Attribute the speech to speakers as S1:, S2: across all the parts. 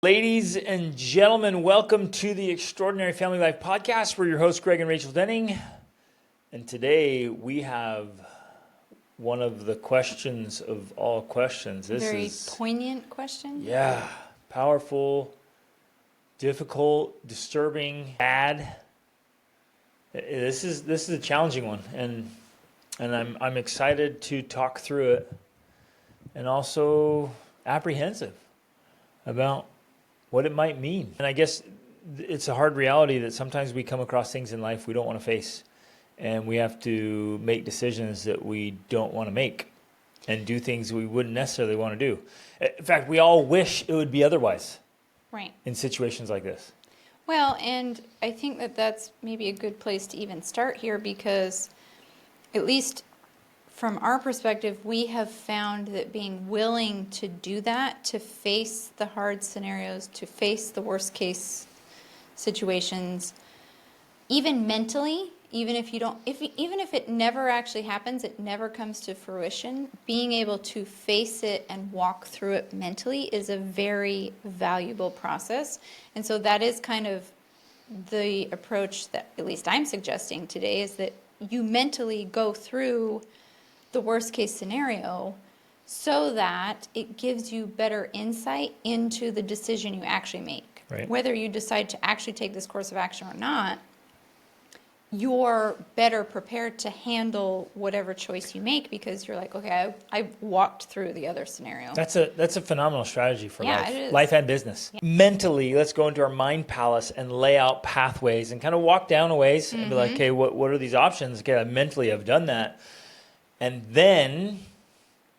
S1: Ladies and gentlemen, welcome to the Extraordinary Family Life Podcast. We're your hosts, Greg and Rachel Denning. And today we have one of the questions of all questions. This
S2: Very
S1: is
S2: poignant question.
S1: Yeah, powerful, difficult, disturbing, bad. This is a challenging one, and I'm excited to talk through it, and also apprehensive about what it might mean. And I guess it's a hard reality that sometimes we come across things in life we don't want to face, and we have to make decisions that we don't want to make and do things we wouldn't necessarily want to do. In fact, we all wish it would be otherwise.
S2: Right.
S1: In situations like this.
S2: Well, and I think that that's maybe a good place to even start here, because at least from our perspective, we have found that being willing to do that, to face the hard scenarios, to face the worst case situations, even mentally, even if it never actually happens, it never comes to fruition, being able to face it and walk through it mentally is a very valuable process. And so that is kind of the approach that at least I'm suggesting today, is that you mentally go through the worst case scenario so that it gives you better insight into the decision you actually make.
S1: Right.
S2: Whether you decide to actually take this course of action or not, you're better prepared to handle whatever choice you make, because you're like, okay, I walked through the other scenario.
S1: That's a phenomenal strategy for
S2: Yeah,
S1: life.
S2: it is.
S1: Life and business. Yeah. Mentally, let's go into our mind palace and lay out pathways and kind of walk down a ways and be like, okay, what are these options? Okay, mentally I've done that. And then,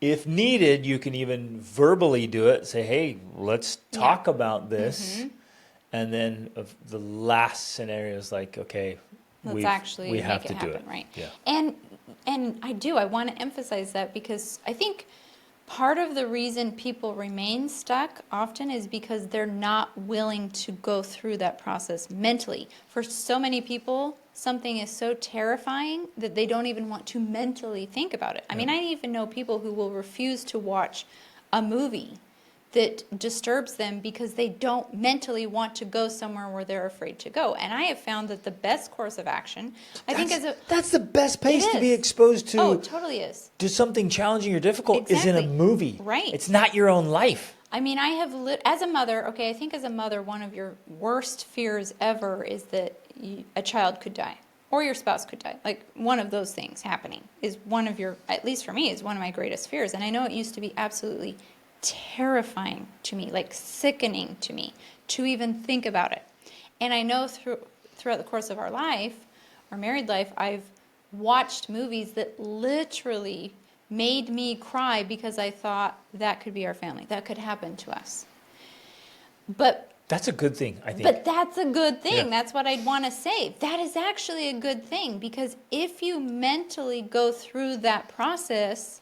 S1: if needed, you can even verbally do it. Say, hey, let's talk about this. And then the last scenario is like, okay,
S2: Let's actually
S1: we
S2: make
S1: have
S2: it
S1: to
S2: happen,
S1: do it.
S2: right?
S1: Yeah.
S2: And I want to emphasize that, because I think part of the reason people remain stuck often is because they're not willing to go through that process mentally. For so many people, something is so terrifying that they don't even want to mentally think about it. I mean, I even know people who will refuse to watch a movie that disturbs them because they don't mentally want to go somewhere where they're afraid to go. And I have found that the best course of action,
S1: that's the best place to be exposed to.
S2: Oh, it totally is.
S1: To something challenging or difficult is in a movie.
S2: Right.
S1: It's not your own life.
S2: I mean, I have as a mother, okay, I think as a mother, one of your worst fears ever is that a child could die or your spouse could die. Like, one of those things happening is one of your, at least for me, is one of my greatest fears. And I know it used to be absolutely terrifying to me, like sickening to me, to even think about it. And I know throughout the course of our life, our married life, I've watched movies that literally made me cry because I thought that could be our family, that could happen to us. But
S1: that's a good thing, I think.
S2: But that's a good thing.
S1: Yeah.
S2: That's what I'd want to say. That is actually a good thing, because if you mentally go through that process,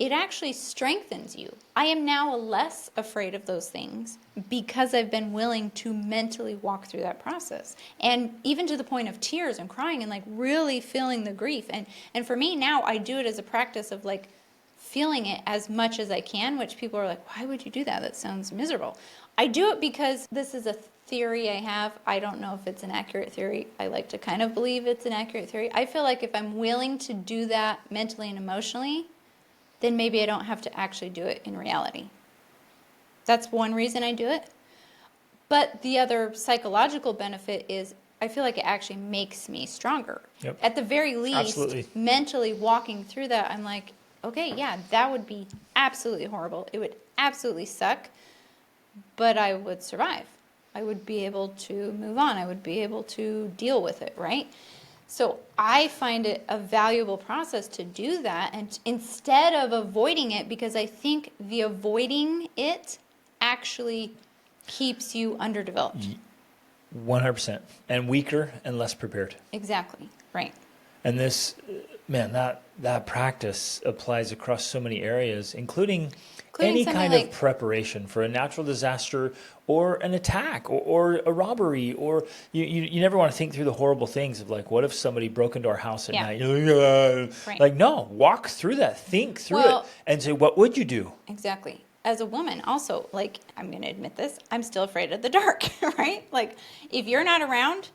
S2: it actually strengthens you. I am now less afraid of those things because I've been willing to mentally walk through that process. And even to the point of tears and crying and like really feeling the grief. And for me now, I do it as a practice of like feeling it as much as I can, which people are like, why would you do that? That sounds miserable. I do it because this is a theory I have. I don't know if it's an accurate theory. I like to kind of believe it's an accurate theory. I feel like if I'm willing to do that mentally and emotionally, then maybe I don't have to actually do it in reality. That's one reason I do it. But the other psychological benefit is I feel like it actually makes me stronger.
S1: Yep.
S2: At the very least,
S1: Absolutely.
S2: mentally walking through that, I'm like, okay, yeah, that would be absolutely horrible. It would absolutely suck, but I would survive. I would be able to move on. I would be able to deal with it, right? So I find it a valuable process to do that, and instead of avoiding it, because I think the avoiding it actually keeps you underdeveloped.
S1: 100%. And weaker and less prepared.
S2: Exactly, right.
S1: And this, man, that practice applies across so many areas, including any kind of preparation for a natural disaster or an attack or a robbery, or you never want to think through the horrible things of like, what if somebody broke into our house at night? You're like,
S2: Right.
S1: like, no, walk through that, think through it, and say, what would you do?
S2: Exactly. as a woman also, like, I'm going to admit this, I'm still afraid of the dark, right? Like, if you're not around,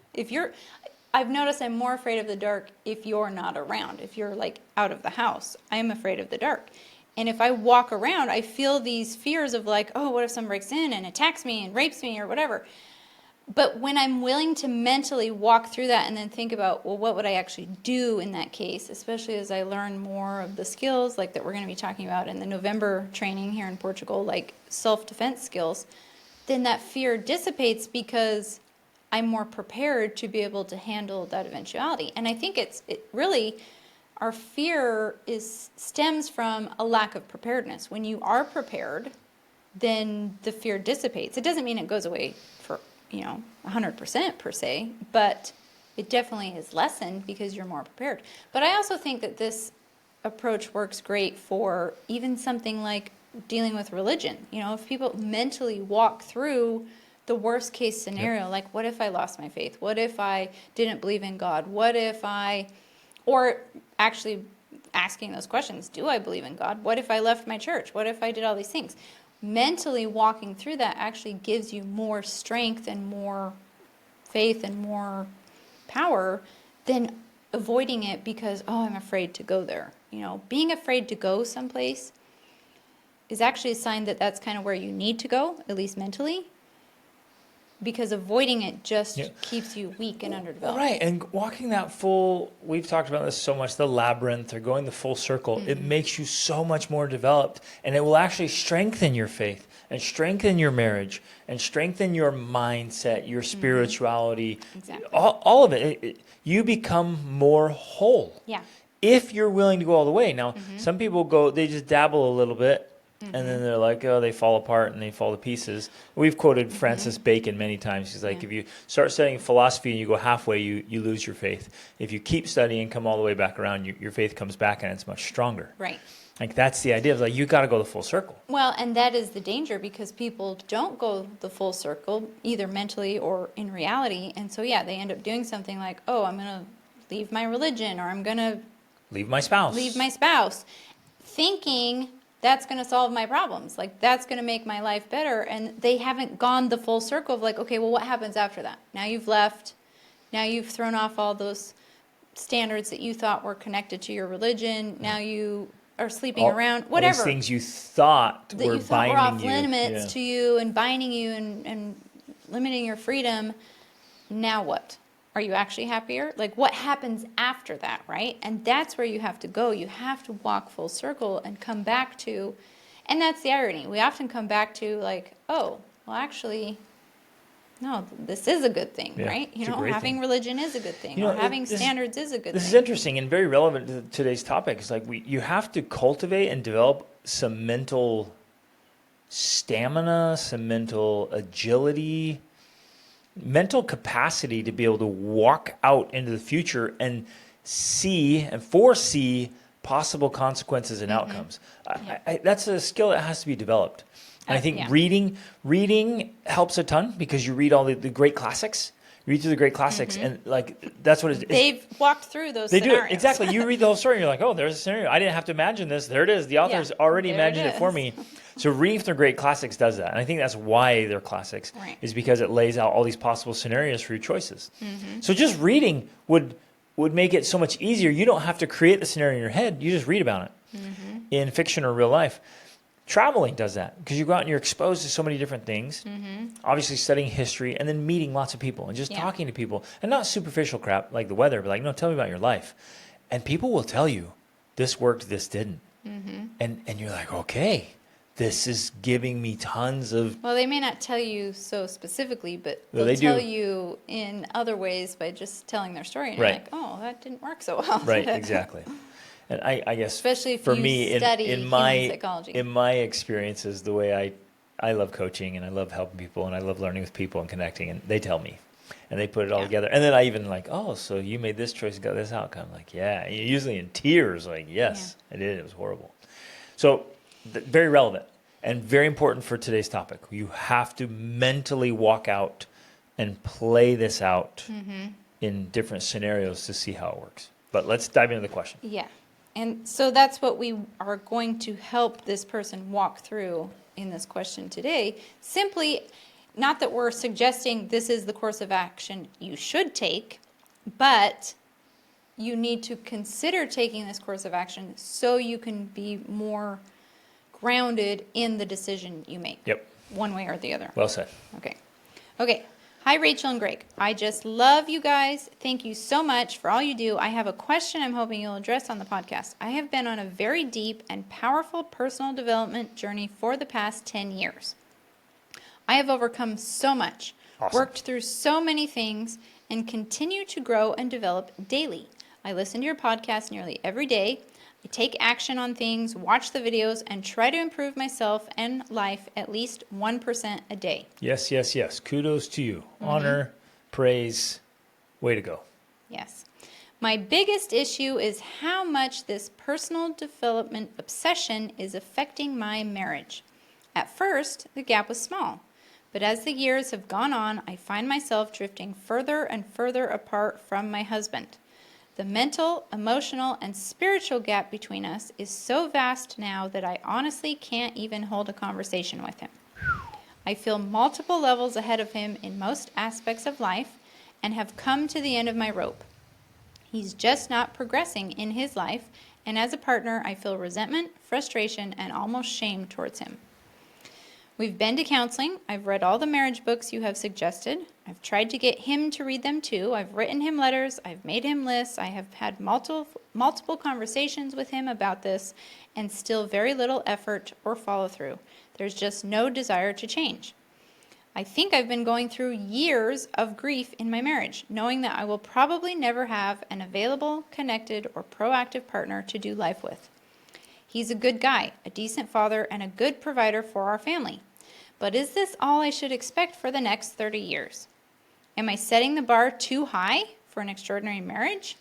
S2: I've noticed I'm more afraid of the dark if you're not around. If you're like out of the house, I'm afraid of the dark. And if I walk around, I feel these fears of like, oh, what if someone breaks in and attacks me and rapes me or whatever. But when I'm willing to mentally walk through that and then think about, well, what would I actually do in that case, especially as I learn more of the skills like that we're going to be talking about in the November training here in Portugal, like self-defense skills, then that fear dissipates because I'm more prepared to be able to handle that eventuality. And I think it really, our fear stems from a lack of preparedness. When you are prepared, then the fear dissipates. It doesn't mean it goes away for 100% per se, but it definitely is lessened because you're more prepared. But I also think that this approach works great for even something like dealing with religion. If people mentally walk through the worst case scenario, yep. Like what if I lost my faith? What if I didn't believe in God? Or actually asking those questions, do I believe in God? What if I left my church? What if I did all these things? Mentally walking through that actually gives you more strength and more faith and more power than avoiding it because, oh, I'm afraid to go there. Being afraid to go someplace is actually a sign that that's kind of where you need to go, at least mentally, because avoiding it just keeps you weak and underdeveloped.
S1: Right, and walking that we've talked about this so much, the labyrinth or going the full circle, it makes you so much more developed, and it will actually strengthen your faith and strengthen your marriage and strengthen your mindset, your spirituality,
S2: exactly.
S1: all of it. You become more whole.
S2: Yeah.
S1: If you're willing to go all the way. Now, some people they just dabble a little bit, and then they're like, oh, they fall apart and they fall to pieces. We've quoted Francis Bacon many times. He's like, if you start studying philosophy and you go halfway, you lose your faith. If you keep studying and come all the way back around, your faith comes back and it's much stronger.
S2: Right.
S1: Like that's the idea. Of like you got to go the full circle.
S2: Well, and that is the danger because people don't go the full circle, either mentally or in reality. And so, they end up doing something like, oh, I'm going to leave my religion or I'm going to
S1: leave my spouse.
S2: Thinking that's going to solve my problems. Like, that's going to make my life better. And they haven't gone the full circle of like, okay, well, what happens after that? Now you've left. Now you've thrown off all those standards that you thought were connected to your religion. Now you are sleeping around, whatever.
S1: All these things you thought
S2: that
S1: were
S2: you thought
S1: binding
S2: were off
S1: you.
S2: limits to you and binding you and limiting your freedom. Now what? Are you actually happier? Like, what happens after that, right? And that's where you have to go. You have to walk full circle and come back to, and that's the irony. We often come back to like, oh, well, actually, no, this is a good thing, right? Having religion is a good thing, or having standards is a good thing.
S1: This is interesting and very relevant to today's topic. It's like you have to cultivate and develop some mental stamina, some mental agility, mental capacity to be able to walk out into the future and see and foresee possible consequences and outcomes. That's a skill that has to be developed. And I think reading helps a ton because you read all the great classics. Read through the great classics, and like that's what
S2: they've walked through those.
S1: They
S2: scenarios.
S1: do it exactly. You read the whole story, and you're like, oh, there's a scenario. I didn't have to imagine this. There it is. The author's already imagined it for me. So reading through great classics does that, and I think that's why they're classics, is because it lays out all these possible scenarios for your choices. So just reading would make it so much easier. You don't have to create the scenario in your head. You just read about it in fiction or real life. Traveling does that because you go out and you're exposed to so many different things. Obviously studying history and then meeting lots of people and just talking to people and not superficial crap like the weather, but like, no, tell me about your life. And people will tell you this worked, this didn't. And you're like, okay, this is giving me tons of...
S2: Well, they may not tell you so specifically, but they'll tell you in other ways by just telling their story. And you're like, oh, that didn't work so well.
S1: Right, exactly. And I guess
S2: especially if
S1: for
S2: you
S1: me,
S2: study
S1: in
S2: human psychology.
S1: In my experiences, the way I love coaching and I love helping people and I love learning with people and connecting, and they tell me and they put it all together. And then I even like, oh, so you made this choice and got this outcome. Like, yeah, usually in tears, like, yes, I did. It was horrible. So very relevant and very important for today's topic. You have to mentally walk out and play this out in different scenarios to see how it works. But let's dive into the question.
S2: Yeah. And so that's what we are going to help this person walk through in this question today. Simply, not that we're suggesting this is the course of action you should take, but you need to consider taking this course of action so you can be more grounded in the decision you make.
S1: Yep.
S2: One way or the other.
S1: Well said.
S2: Okay. Okay. Hi, Rachel and Greg. I just love you guys. Thank you so much for all you do. I have a question I'm hoping you'll address on the podcast. I have been on a very deep and powerful personal development journey for the past 10 years. I have overcome so much, worked through so many things, and continue to grow and develop daily. I listen to your podcast nearly every day. I take action on things, watch the videos, and try to improve myself and life at least 1% a day.
S1: Yes, yes, yes. Kudos to you. Honor, praise, way to go.
S2: Yes. My biggest issue is how much this personal development obsession is affecting my marriage. At first, the gap was small, but as the years have gone on, I find myself drifting further and further apart from my husband. The mental, emotional, and spiritual gap between us is so vast now that I honestly can't even hold a conversation with him. I feel multiple levels ahead of him in most aspects of life and have come to the end of my rope. He's just not progressing in his life, and as a partner, I feel resentment, frustration, and almost shame towards him. We've been to counseling. I've read all the marriage books you have suggested. I've tried to get him to read them too. I've written him letters. I've made him lists. I have had multiple conversations with him about this, and still very little effort or follow through. There's just no desire to change. I think I've been going through years of grief in my marriage, knowing that I will probably never have an available, connected, or proactive partner to do life with. He's a good guy, a decent father, and a good provider for our family. But is this all I should expect for the next 30 years? Am I setting the bar too high for an extraordinary marriage?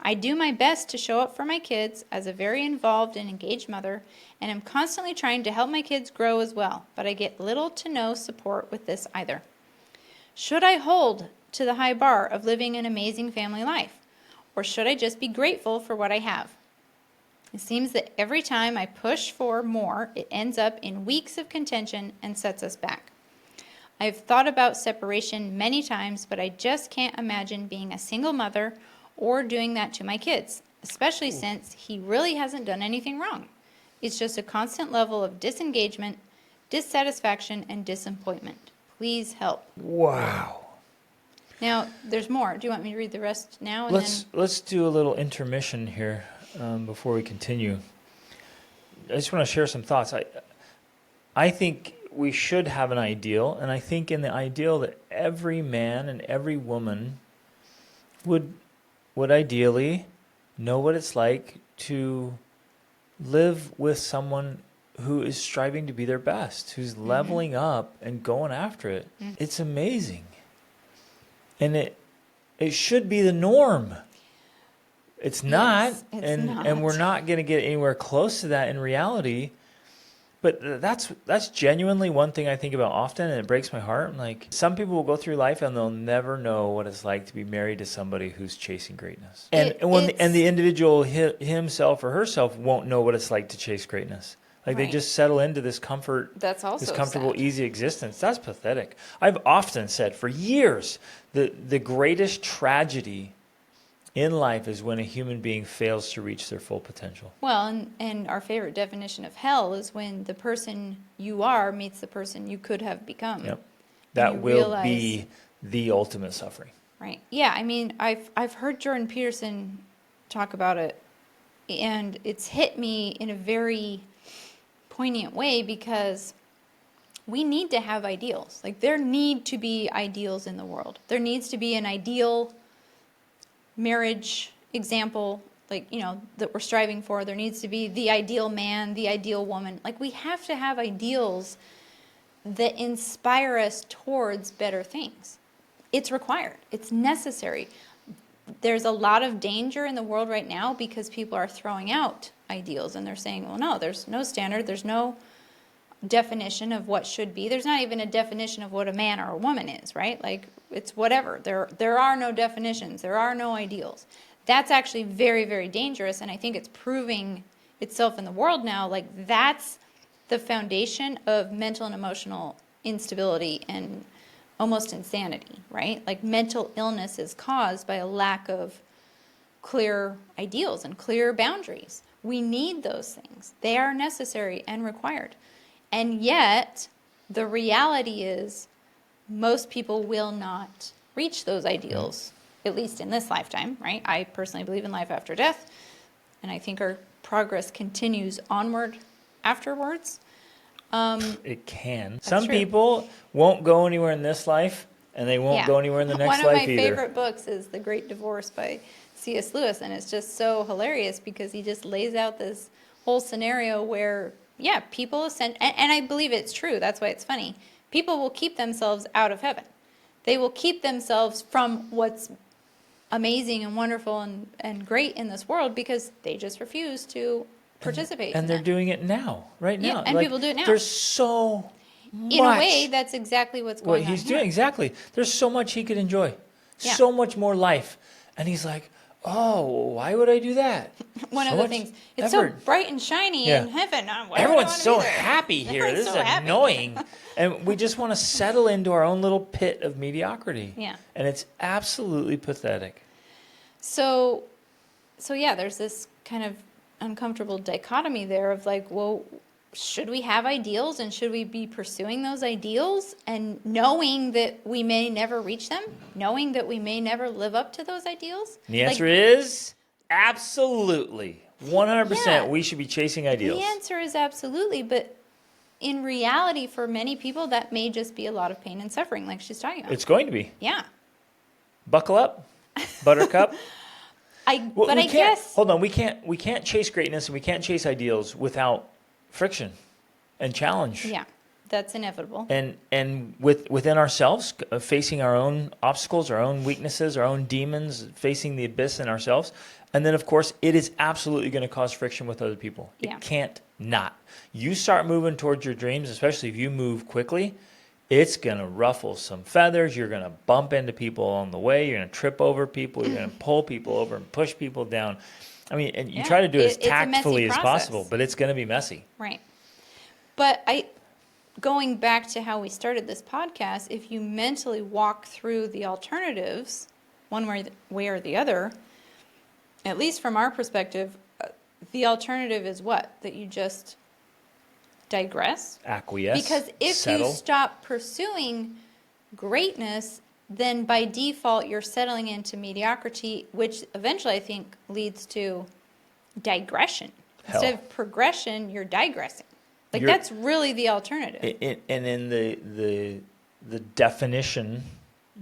S2: I do my best to show up for my kids as a very involved and engaged mother, and am constantly trying to help my kids grow as well, but I get little to no support with this either. Should I hold to the high bar of living an amazing family life, or should I just be grateful for what I have? It seems that every time I push for more, it ends up in weeks of contention and sets us back. I've thought about separation many times, but I just can't imagine being a single mother or doing that to my kids, especially since he really hasn't done anything wrong. It's just a constant level of disengagement, dissatisfaction, and disappointment. Please help.
S1: Wow.
S2: Now, there's more. Do you want me to read the rest now? And
S1: Let's do a little intermission here before we continue. I just want to share some thoughts. I think we should have an ideal, and I think in the ideal that every man and every woman would ideally know what it's like to live with someone who is striving to be their best, who's leveling up and going after it. It's amazing. And it should be the norm. It's not,
S2: Yes, it's
S1: and
S2: not.
S1: we're not going to get anywhere close to that in reality. But that's genuinely one thing I think about often, and it breaks my heart. I'm like, some people will go through life and they'll never know what it's like to be married to somebody who's chasing greatness. And the individual himself or herself won't know what it's like to chase greatness. Like they just settle into this comfort,
S2: That's also
S1: this comfortable,
S2: sad.
S1: easy existence. That's pathetic. I've often said for years the greatest tragedy in life is when a human being fails to reach their full potential.
S2: Well, and our favorite definition of hell is when the person you are meets the person you could have become.
S1: Yep. That
S2: you
S1: will be the ultimate suffering.
S2: Right. Yeah, I mean, I've heard Jordan Peterson talk about it, and it's hit me in a very poignant way because we need to have ideals. Like, there need to be ideals in the world. There needs to be an ideal marriage example, like, you know, that we're striving for. There needs to be the ideal man, the ideal woman. Like, we have to have ideals that inspire us towards better things. It's required. It's necessary. There's a lot of danger in the world right now because people are throwing out ideals and they're saying, well, no, there's no standard. There's no definition of what should be. There's not even a definition of what a man or a woman is, right? Like, it's whatever. There are no definitions. There are no ideals. that's actually very, very dangerous. And I think it's proving itself in the world now. Like, that's the foundation of mental and emotional instability and almost insanity, right? Like, mental illness is caused by a lack of clear ideals and clear boundaries. We need those things. They are necessary and required. And yet, the reality is most people will not reach those ideals, at least in this lifetime, right? I personally believe in life after death, and I think our progress continues onward afterwards.
S1: It can.
S2: That's
S1: Some
S2: true.
S1: people won't go anywhere in this life, and they won't
S2: Yeah.
S1: go anywhere in the next
S2: One of
S1: life
S2: my
S1: either.
S2: favorite books is The Great Divorce by C.S. Lewis, and it's just so hilarious because he just lays out this whole scenario where, yeah, people and I believe it's true, that's why it's funny. People will keep themselves out of heaven. They will keep themselves from what's amazing and wonderful and great in this world because they just refuse to participate
S1: And
S2: in
S1: they're
S2: that.
S1: doing it now, right
S2: Yeah,
S1: now.
S2: and people do it now.
S1: There's so much.
S2: In a way, that's exactly what's
S1: What
S2: going on
S1: he's
S2: here.
S1: doing, exactly. There's so much he could enjoy.
S2: Yeah.
S1: So much more life. And he's like, oh, why would I do that?
S2: One
S1: So
S2: of the
S1: much
S2: things, it's
S1: effort.
S2: so bright and shiny
S1: Yeah.
S2: in heaven. Why would I
S1: Everyone's
S2: wanna
S1: so
S2: be there?
S1: happy here.
S2: Everyone's
S1: This is
S2: so happy.
S1: annoying. And we just want to settle into our own little pit of mediocrity.
S2: Yeah.
S1: And it's absolutely pathetic.
S2: So yeah, there's this kind of uncomfortable dichotomy there of like, well, should we have ideals and should we be pursuing those ideals and knowing that we may never reach them, knowing that we may never live up to those ideals?
S1: And the answer is absolutely. 100%
S2: Yeah.
S1: we should be chasing ideals.
S2: The answer is absolutely, but in reality, for many people, that may just be a lot of pain and suffering, like she's talking about.
S1: It's going to be.
S2: Yeah.
S1: Buckle up, buttercup.
S2: But I guess
S1: Hold on, we can't chase greatness and we can't chase ideals without friction and challenge.
S2: yeah, that's inevitable.
S1: And within ourselves, facing our own obstacles, our own weaknesses, our own demons, facing the abyss in ourselves. And then, of course, it is absolutely going to cause friction with other people.
S2: Yeah.
S1: It can't not. You start moving towards your dreams, especially if you move quickly, it's going to ruffle some feathers. You're going to bump into people along the way. You're going to trip over people. You're going to pull people over and push people down. I mean, and you
S2: Yeah,
S1: try to do it as
S2: it's a messy
S1: tactfully as
S2: process.
S1: possible, but it's going to be messy.
S2: Right. But going back to how we started this podcast, if you mentally walk through the alternatives, one way or the other, at least from our perspective, the alternative is what? That you just digress?
S1: Acquiesce,
S2: Because if
S1: settle.
S2: you stop pursuing greatness, then by default you're settling into mediocrity, which eventually I think leads to digression.
S1: Hell.
S2: Instead of progression, you're digressing. Like
S1: You're-
S2: that's really the alternative.
S1: And in the definition,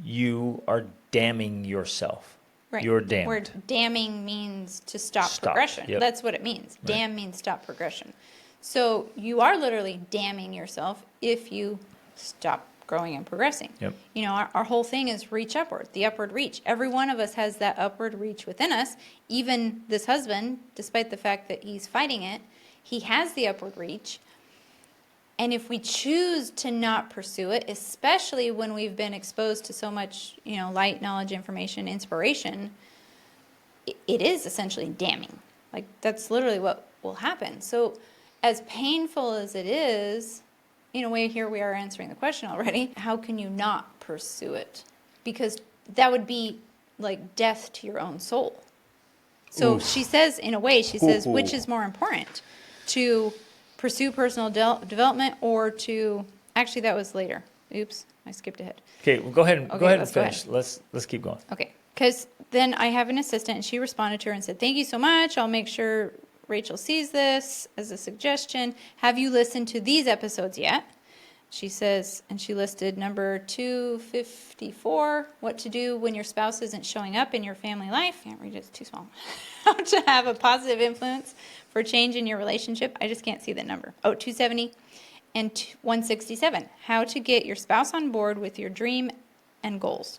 S1: you are damning yourself.
S2: Right.
S1: You're damned.
S2: Where damning means to stop
S1: Stop,
S2: progression.
S1: yep.
S2: That's what it means.
S1: Right.
S2: Damn means stop progression. So you are literally damning yourself if you stop growing and progressing.
S1: Yep.
S2: You know, our whole thing is reach upward, the upward reach. Every one of us has that upward reach within us. Even this husband, despite the fact that he's fighting it, he has the upward reach. And if we choose to not pursue it, especially when we've been exposed to so much, light, knowledge, information, inspiration, it is essentially damning. Like, that's literally what will happen. So as painful as it is, in a way, here we are answering the question already, how can you not pursue it? Because that would be like death to your own soul. So
S1: Oof.
S2: she says, in a way,
S1: Ooh.
S2: which is more important? To pursue personal development or to, actually that was later. Oops, I skipped ahead.
S1: Okay, well, go ahead and
S2: let's go
S1: finish. Let's keep going.
S2: Okay, because then I have an assistant and she responded to her and said, thank you so much. I'll make sure Rachel sees this as a suggestion. Have you listened to these episodes yet? She says, and she listed number 254, what to do when your spouse isn't showing up in your family life. Can't read it, it's too small. How to have a positive influence for change in your relationship. I just can't see the number. 270 and 167. How to get your spouse on board with your dream and goals.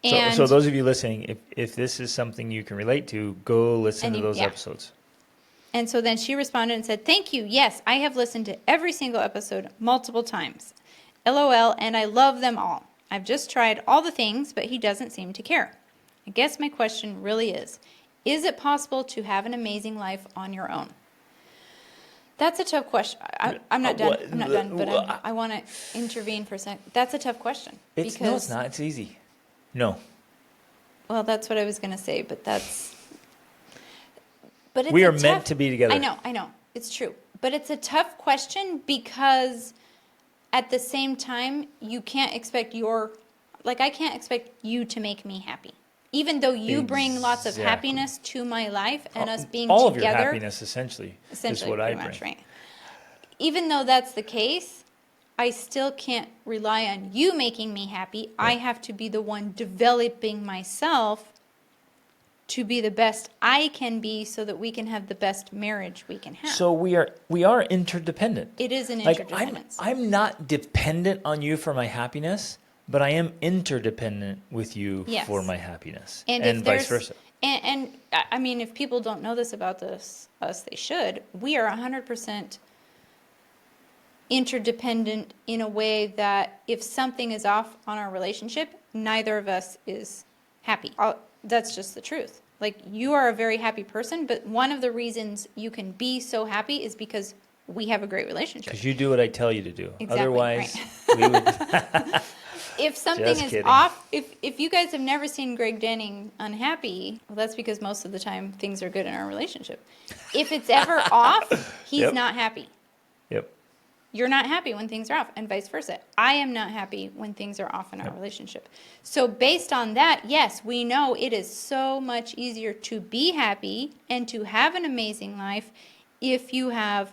S2: And
S1: So those of you listening, if this is something you can relate to, go listen to those
S2: yeah.
S1: episodes.
S2: And so then she responded and said, thank you. Yes, I have listened to every single episode multiple times. LOL, and I love them all. I've just tried all the things, but he doesn't seem to care. I guess my question really is it possible to have an amazing life on your own? That's a tough question. I'm not done. I'm not done, but I want to intervene for a second. That's a tough question.
S1: No, it's not. It's easy. No.
S2: Well, that's what I was going to say, but
S1: we are meant to be together.
S2: I know. It's true. But it's a tough question because at the same time, you can't expect I can't expect you to make me happy. Even though you bring lots of happiness to my life and us being
S1: all
S2: together.
S1: All of your happiness, essentially is what I bring. Much, right?
S2: Even though that's the case, I still can't rely on you making me happy. Yeah. I have to be the one developing myself to be the best I can be so that we can have the best marriage we can have.
S1: So we are interdependent.
S2: It is an interdependence.
S1: I'm not dependent on you for my happiness, but I am interdependent with you for my happiness, and vice versa.
S2: And I mean, if people don't know this about us, they should. We are 100% interdependent in a way that if something is off on our relationship, neither of us is happy. That's just the truth. Like, you are a very happy person, but one of the reasons you can be so happy is because we have a great relationship.
S1: Because you do what I tell you to do.
S2: Exactly,
S1: otherwise,
S2: right.
S1: we would...
S2: If something is off, if you guys have never seen Greg Denning unhappy, well, that's because most of the time things are good in our relationship. If it's ever off, he's not happy.
S1: Yep.
S2: You're not happy when things are off, and vice versa. I am not happy when things are off in our relationship. So based on that, yes, we know it is so much easier to be happy and to have an amazing life if you have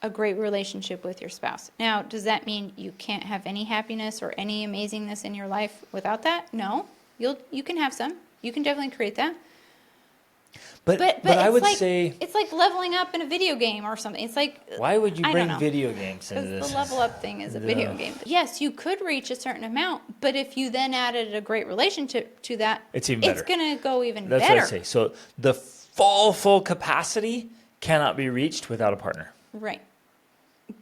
S2: a great relationship with your spouse. Now, does that mean you can't have any happiness or any amazingness in your life without that? No. You can have some. You can definitely create that.
S1: But I would say
S2: it's like leveling up in a video game or something. It's like,
S1: why would you bring video games into this?
S2: Because the level up thing is a video game. Yes, you could reach a certain amount, but if you then added a great relationship to that,
S1: it's even better.
S2: It's going to go even better.
S1: That's what I say. So the full capacity cannot be reached without a partner.
S2: Right.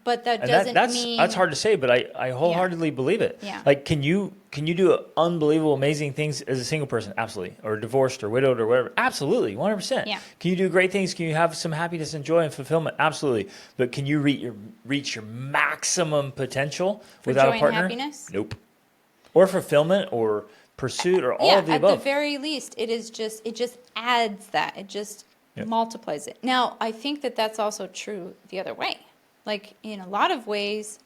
S2: But that doesn't mean...
S1: That's hard to say, but I wholeheartedly believe it.
S2: Yeah.
S1: Like, can you do unbelievable, amazing things as a single person? Absolutely. Or divorced or widowed or whatever? Absolutely, 100%.
S2: Yeah.
S1: Can you do great things? Can you have some happiness and joy and fulfillment? Absolutely. But can you reach your maximum potential without a partner?
S2: For joy and happiness?
S1: Nope. Or fulfillment or pursuit or all of the above.
S2: At the very least, it just adds that. It just multiplies it. Now, I think that's also true the other way. Like, in a lot of ways,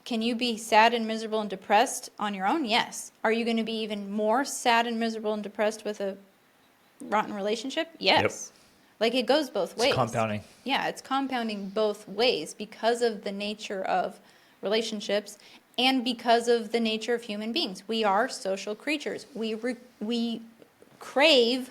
S2: can you be sad and miserable and depressed on your own? Yes. Are you going to be even more sad and miserable and depressed with a rotten relationship? Yes. Yep. Like, it goes both ways.
S1: It's compounding.
S2: Yeah, it's compounding both ways because of the nature of relationships and because of the nature of human beings. We are social creatures. We crave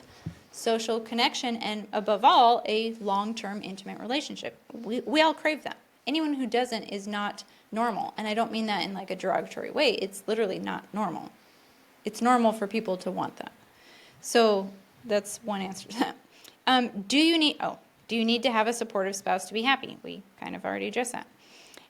S2: social connection and, above all, a long-term intimate relationship. We all crave that. Anyone who doesn't is not normal. And I don't mean that in like a derogatory way. It's literally not normal. It's normal for people to want that. So that's one answer to that. Do you need to have a supportive spouse to be happy? We kind of already addressed that.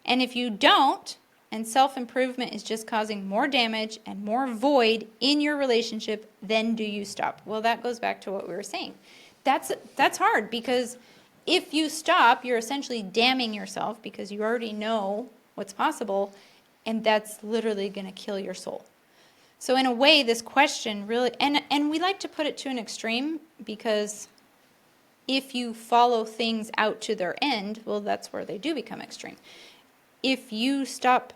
S2: And if you don't, and self-improvement is just causing more damage and more void in your relationship, then do you stop? Well, that goes back to what we were saying. That's hard because if you stop, you're essentially damning yourself because you already know what's possible, and that's literally going to kill your soul. So in a way, this question really, and we like to put it to an extreme because if you follow things out to their end, well, that's where they do become extreme. If you stop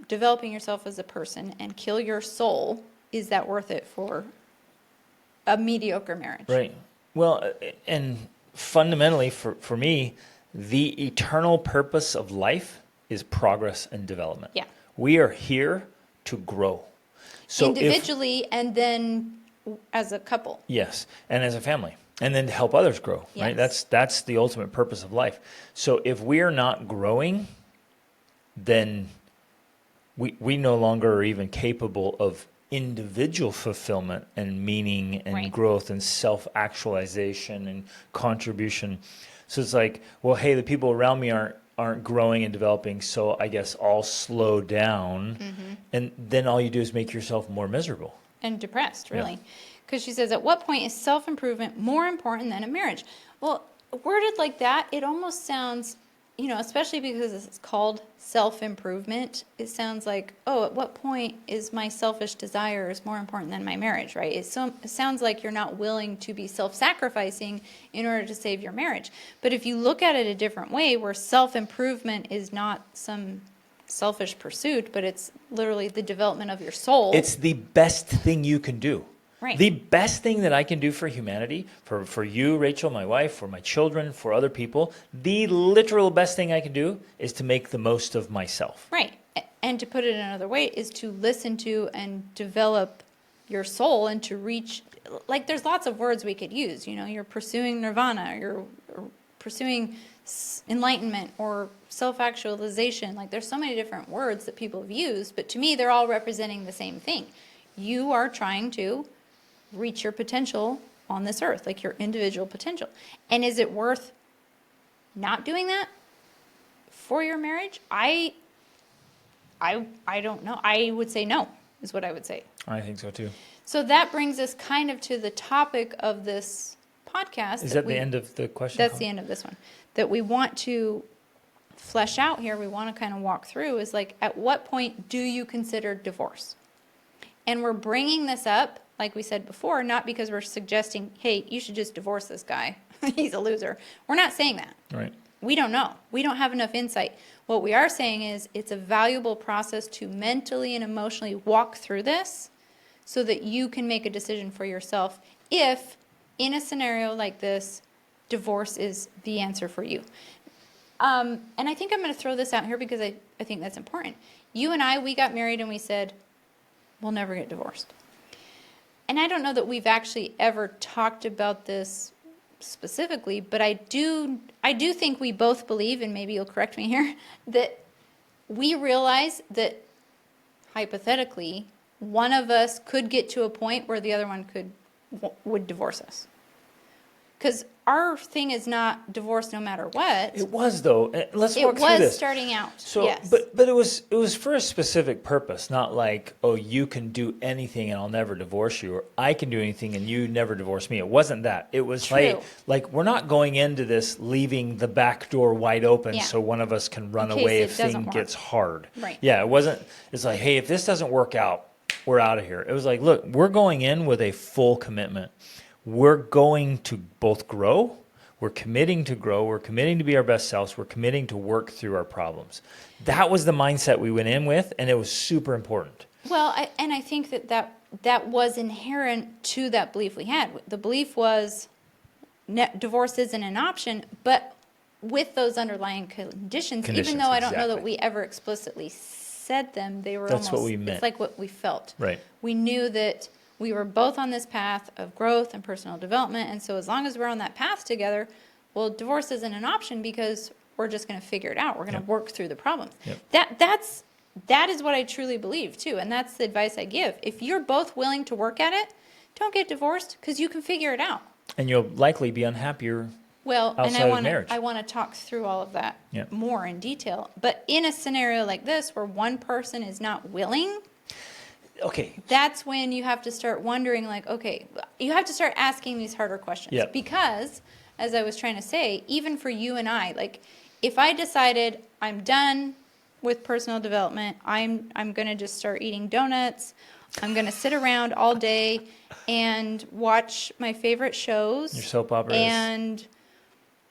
S2: developing yourself as a person and kill your soul, is that worth it for a mediocre marriage?
S1: Right. Well, and fundamentally for me, the eternal purpose of life is progress and development.
S2: Yeah. We
S1: We are here to grow. So
S2: individually and then as a couple.
S1: Yes, and as a family. And then to help others grow, right? That's the ultimate purpose of life. So if we are not growing, then we no longer are even capable of individual fulfillment and meaning and growth and self-actualization and contribution. So it's like, well, hey, the people around me aren't growing and developing, so I guess I'll slow down. Mm-hmm. And then all you do is make yourself more miserable.
S2: And depressed, really. Because she says, at what point is self-improvement more important than a marriage? Well, worded like that, it almost sounds, especially because it's called self-improvement, it sounds like, oh, at what point is my selfish desires more important than my marriage, right? It sounds like you're not willing to be self-sacrificing in order to save your marriage. But if you look at it a different way, where self-improvement is not some selfish pursuit, but it's literally the development of your soul.
S1: It's the best thing you can do.
S2: Right.
S1: The best thing that I can do for humanity, for you, Rachel, my wife, for my children, for other people, the literal best thing I can do is to make the most of myself.
S2: Right. And to put it another way is to listen to and develop your soul and to reach, like there's lots of words we could use, you're pursuing nirvana, you're pursuing enlightenment or self-actualization. Like there's so many different words that people have used, but to me they're all representing the same thing. You are trying to reach your potential on this earth, like your individual potential. And is it worth not doing that for your marriage? I don't know. I would say no, is what I would say.
S1: I think so too.
S2: So that brings us kind of to the topic of this podcast.
S1: Is that the end of the question?
S2: That's the end of this one. That we want to flesh out here, we want to kind of walk through is like, at what point do you consider divorce? And we're bringing this up, like we said before, not because we're suggesting, hey, you should just divorce this guy. He's a loser. We're not saying that.
S1: Right.
S2: We don't know. We don't have enough insight. What we are saying is it's a valuable process to mentally and emotionally walk through this so that you can make a decision for yourself if, in a scenario like this, divorce is the answer for you. And I think I'm going to throw this out here because I think that's important. You and I, we got married and we said, we'll never get divorced. And I don't know that we've actually ever talked about this specifically, but I do think we both believe, and maybe you'll correct me here, that we realize that hypothetically, one of us could get to a point where the other one would divorce us. Because our thing is not divorce no matter what.
S1: It was though. Let's walk through this.
S2: It was starting out.
S1: So,
S2: yes.
S1: but it was for a specific purpose, not like, oh, you can do anything and I'll never divorce you, or I can do anything and you never divorce me. It wasn't that. It was
S2: True.
S1: like we're not going into this leaving the back door wide open
S2: Yeah.
S1: so one of us can run
S2: In case
S1: away
S2: it
S1: if
S2: doesn't
S1: thing
S2: work.
S1: gets hard.
S2: Right.
S1: Yeah, it wasn't. It's like, hey, if this doesn't work out, we're out of here. It was like, look, we're going in with a full commitment. We're going to both grow. We're committing to grow. We're committing to be our best selves. We're committing to work through our problems. That was the mindset we went in with, and it was super important.
S2: Well, I think that was inherent to that belief we had. The belief was divorce isn't an option, but with those underlying conditions, even though I don't know that
S1: exactly.
S2: we ever explicitly said them, they were
S1: That's
S2: almost,
S1: what we meant.
S2: it's like what we felt.
S1: Right.
S2: We knew that we were both on this path of growth and personal development, and so as long as we're on that path together, well, divorce isn't an option because we're just going to figure it out. We're going to
S1: Yep.
S2: work through the problems.
S1: Yep.
S2: That is what I truly believe too, and that's the advice I give. If you're both willing to work at it, don't get divorced because you can figure it out.
S1: And you'll likely be unhappier.
S2: Well, and
S1: Outside of marriage.
S2: I want to talk through all of that
S1: Yep.
S2: more in detail. But in a scenario like this where one person is not willing,
S1: Okay.
S2: that's when you have to start wondering, like, okay, you have to start asking these harder questions.
S1: Yep.
S2: Because, as I was trying to say, even for you and I, like, if I decided I'm done with personal development, I'm going to just start eating donuts, I'm going to sit around all day and watch my favorite shows.
S1: Your soap operas.
S2: And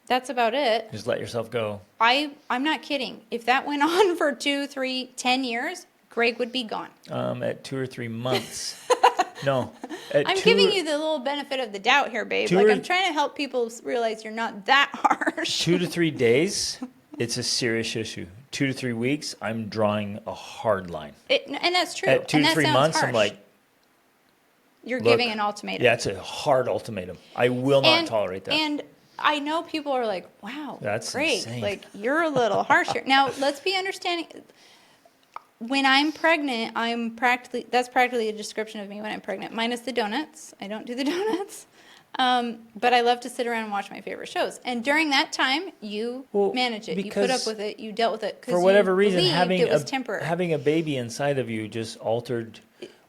S2: that's about it.
S1: Just let yourself go.
S2: I'm not kidding. If that went on for 2, 3, 10 years, Greg would be gone.
S1: At 2 or 3 months. No.
S2: I'm giving you the little benefit of the doubt here, babe. Like, I'm trying to help people realize you're not that harsh.
S1: 2 to 3 days, it's a serious issue. 2 to 3 weeks, I'm drawing a hard line.
S2: And that's true.
S1: At 2
S2: and
S1: to
S2: that
S1: 3
S2: sounds
S1: months,
S2: harsh.
S1: I'm like,
S2: you're
S1: look,
S2: giving an ultimatum.
S1: yeah, it's a hard ultimatum. I will not tolerate that.
S2: And I know people are like, wow,
S1: That's
S2: great.
S1: insane.
S2: Like, you're a little harsher. Now, let's be understanding. When I'm pregnant, that's practically a description of me when I'm pregnant, minus the donuts. I don't do the donuts. But I love to sit around and watch my favorite shows. And during that time, you manage it. You put up with it. You dealt with it.
S1: For whatever reason,
S2: it was temporary.
S1: having a baby inside of you just altered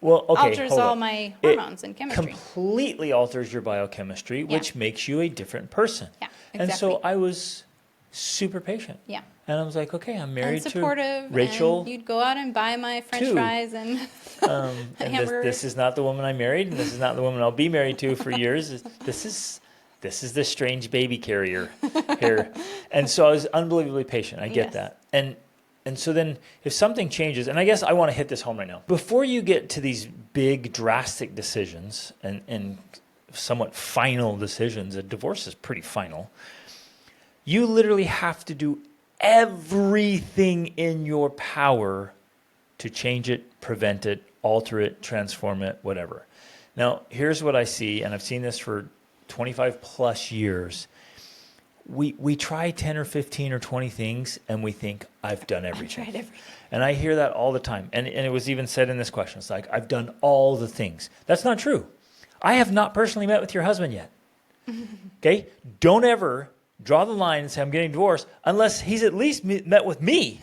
S1: Well, okay,
S2: alters
S1: hold
S2: all
S1: up.
S2: my
S1: It
S2: hormones and chemistry.
S1: completely alters your biochemistry, which makes you a different person.
S2: Yeah,
S1: And so
S2: exactly.
S1: I was super patient.
S2: Yeah.
S1: And I was like, okay, I'm
S2: And
S1: married to
S2: supportive,
S1: Rachel
S2: and you'd go out and buy my French
S1: too.
S2: fries and
S1: And
S2: hamburgers.
S1: this is not the woman I married, and this is not the woman I'll be married to for years. This is the strange baby carrier here. And so I was unbelievably patient. I get
S2: Yes.
S1: that. And so then if something changes, and I guess I want to hit this home right now. Before you get to these big drastic decisions and somewhat final decisions, a divorce is pretty final. You literally have to do everything in your power to change it, prevent it, alter it, transform it, whatever. Now, here's what I see, and I've seen this for 25 plus years. We try 10 or 15 or 20 things, and we think, I've done everything.
S2: I've tried everything.
S1: And I hear that all the time. And it was even said in this question. It's like, I've done all the things. That's not true. I have not personally met with your husband yet. Okay? Don't ever draw the line and say, I'm getting divorced, unless he's at least met with me.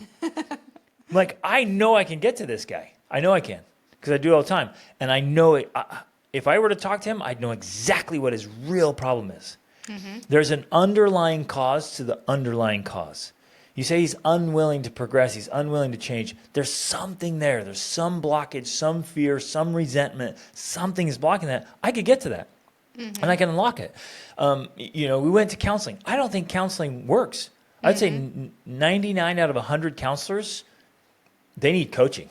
S1: Like, I know I can get to this guy. I know I can, because I do it all the time. And I know it. If I were to talk to him, I'd know exactly what his real problem is. Mm-hmm. There's an underlying cause to the underlying cause. You say he's unwilling to progress, he's unwilling to change. There's something there. There's some blockage, some fear, some resentment. Something is blocking that. I could get to that. Mm-hmm. And I can unlock it. We went to counseling. I don't think counseling works. I'd say 99 out of 100 counselors, they need coaching.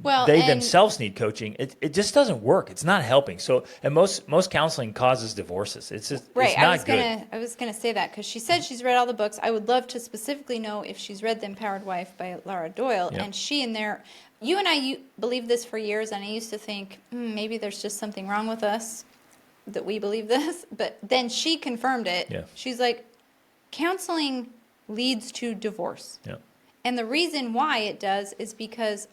S2: Well,
S1: They themselves need coaching. It just doesn't work. It's not helping. So, and most counseling causes divorces. It's just
S2: right.
S1: It's not good.
S2: I was gonna say that because she said she's read all the books. I would love to specifically know if she's read The Empowered Wife by Laura Doyle.
S1: Yep.
S2: And she in there, you and I believed this for years, and I used to think maybe there's just something wrong with us that we believe this. But then she confirmed it.
S1: Yeah.
S2: She's like, counseling leads to divorce.
S1: Yeah.
S2: And the reason why it does is because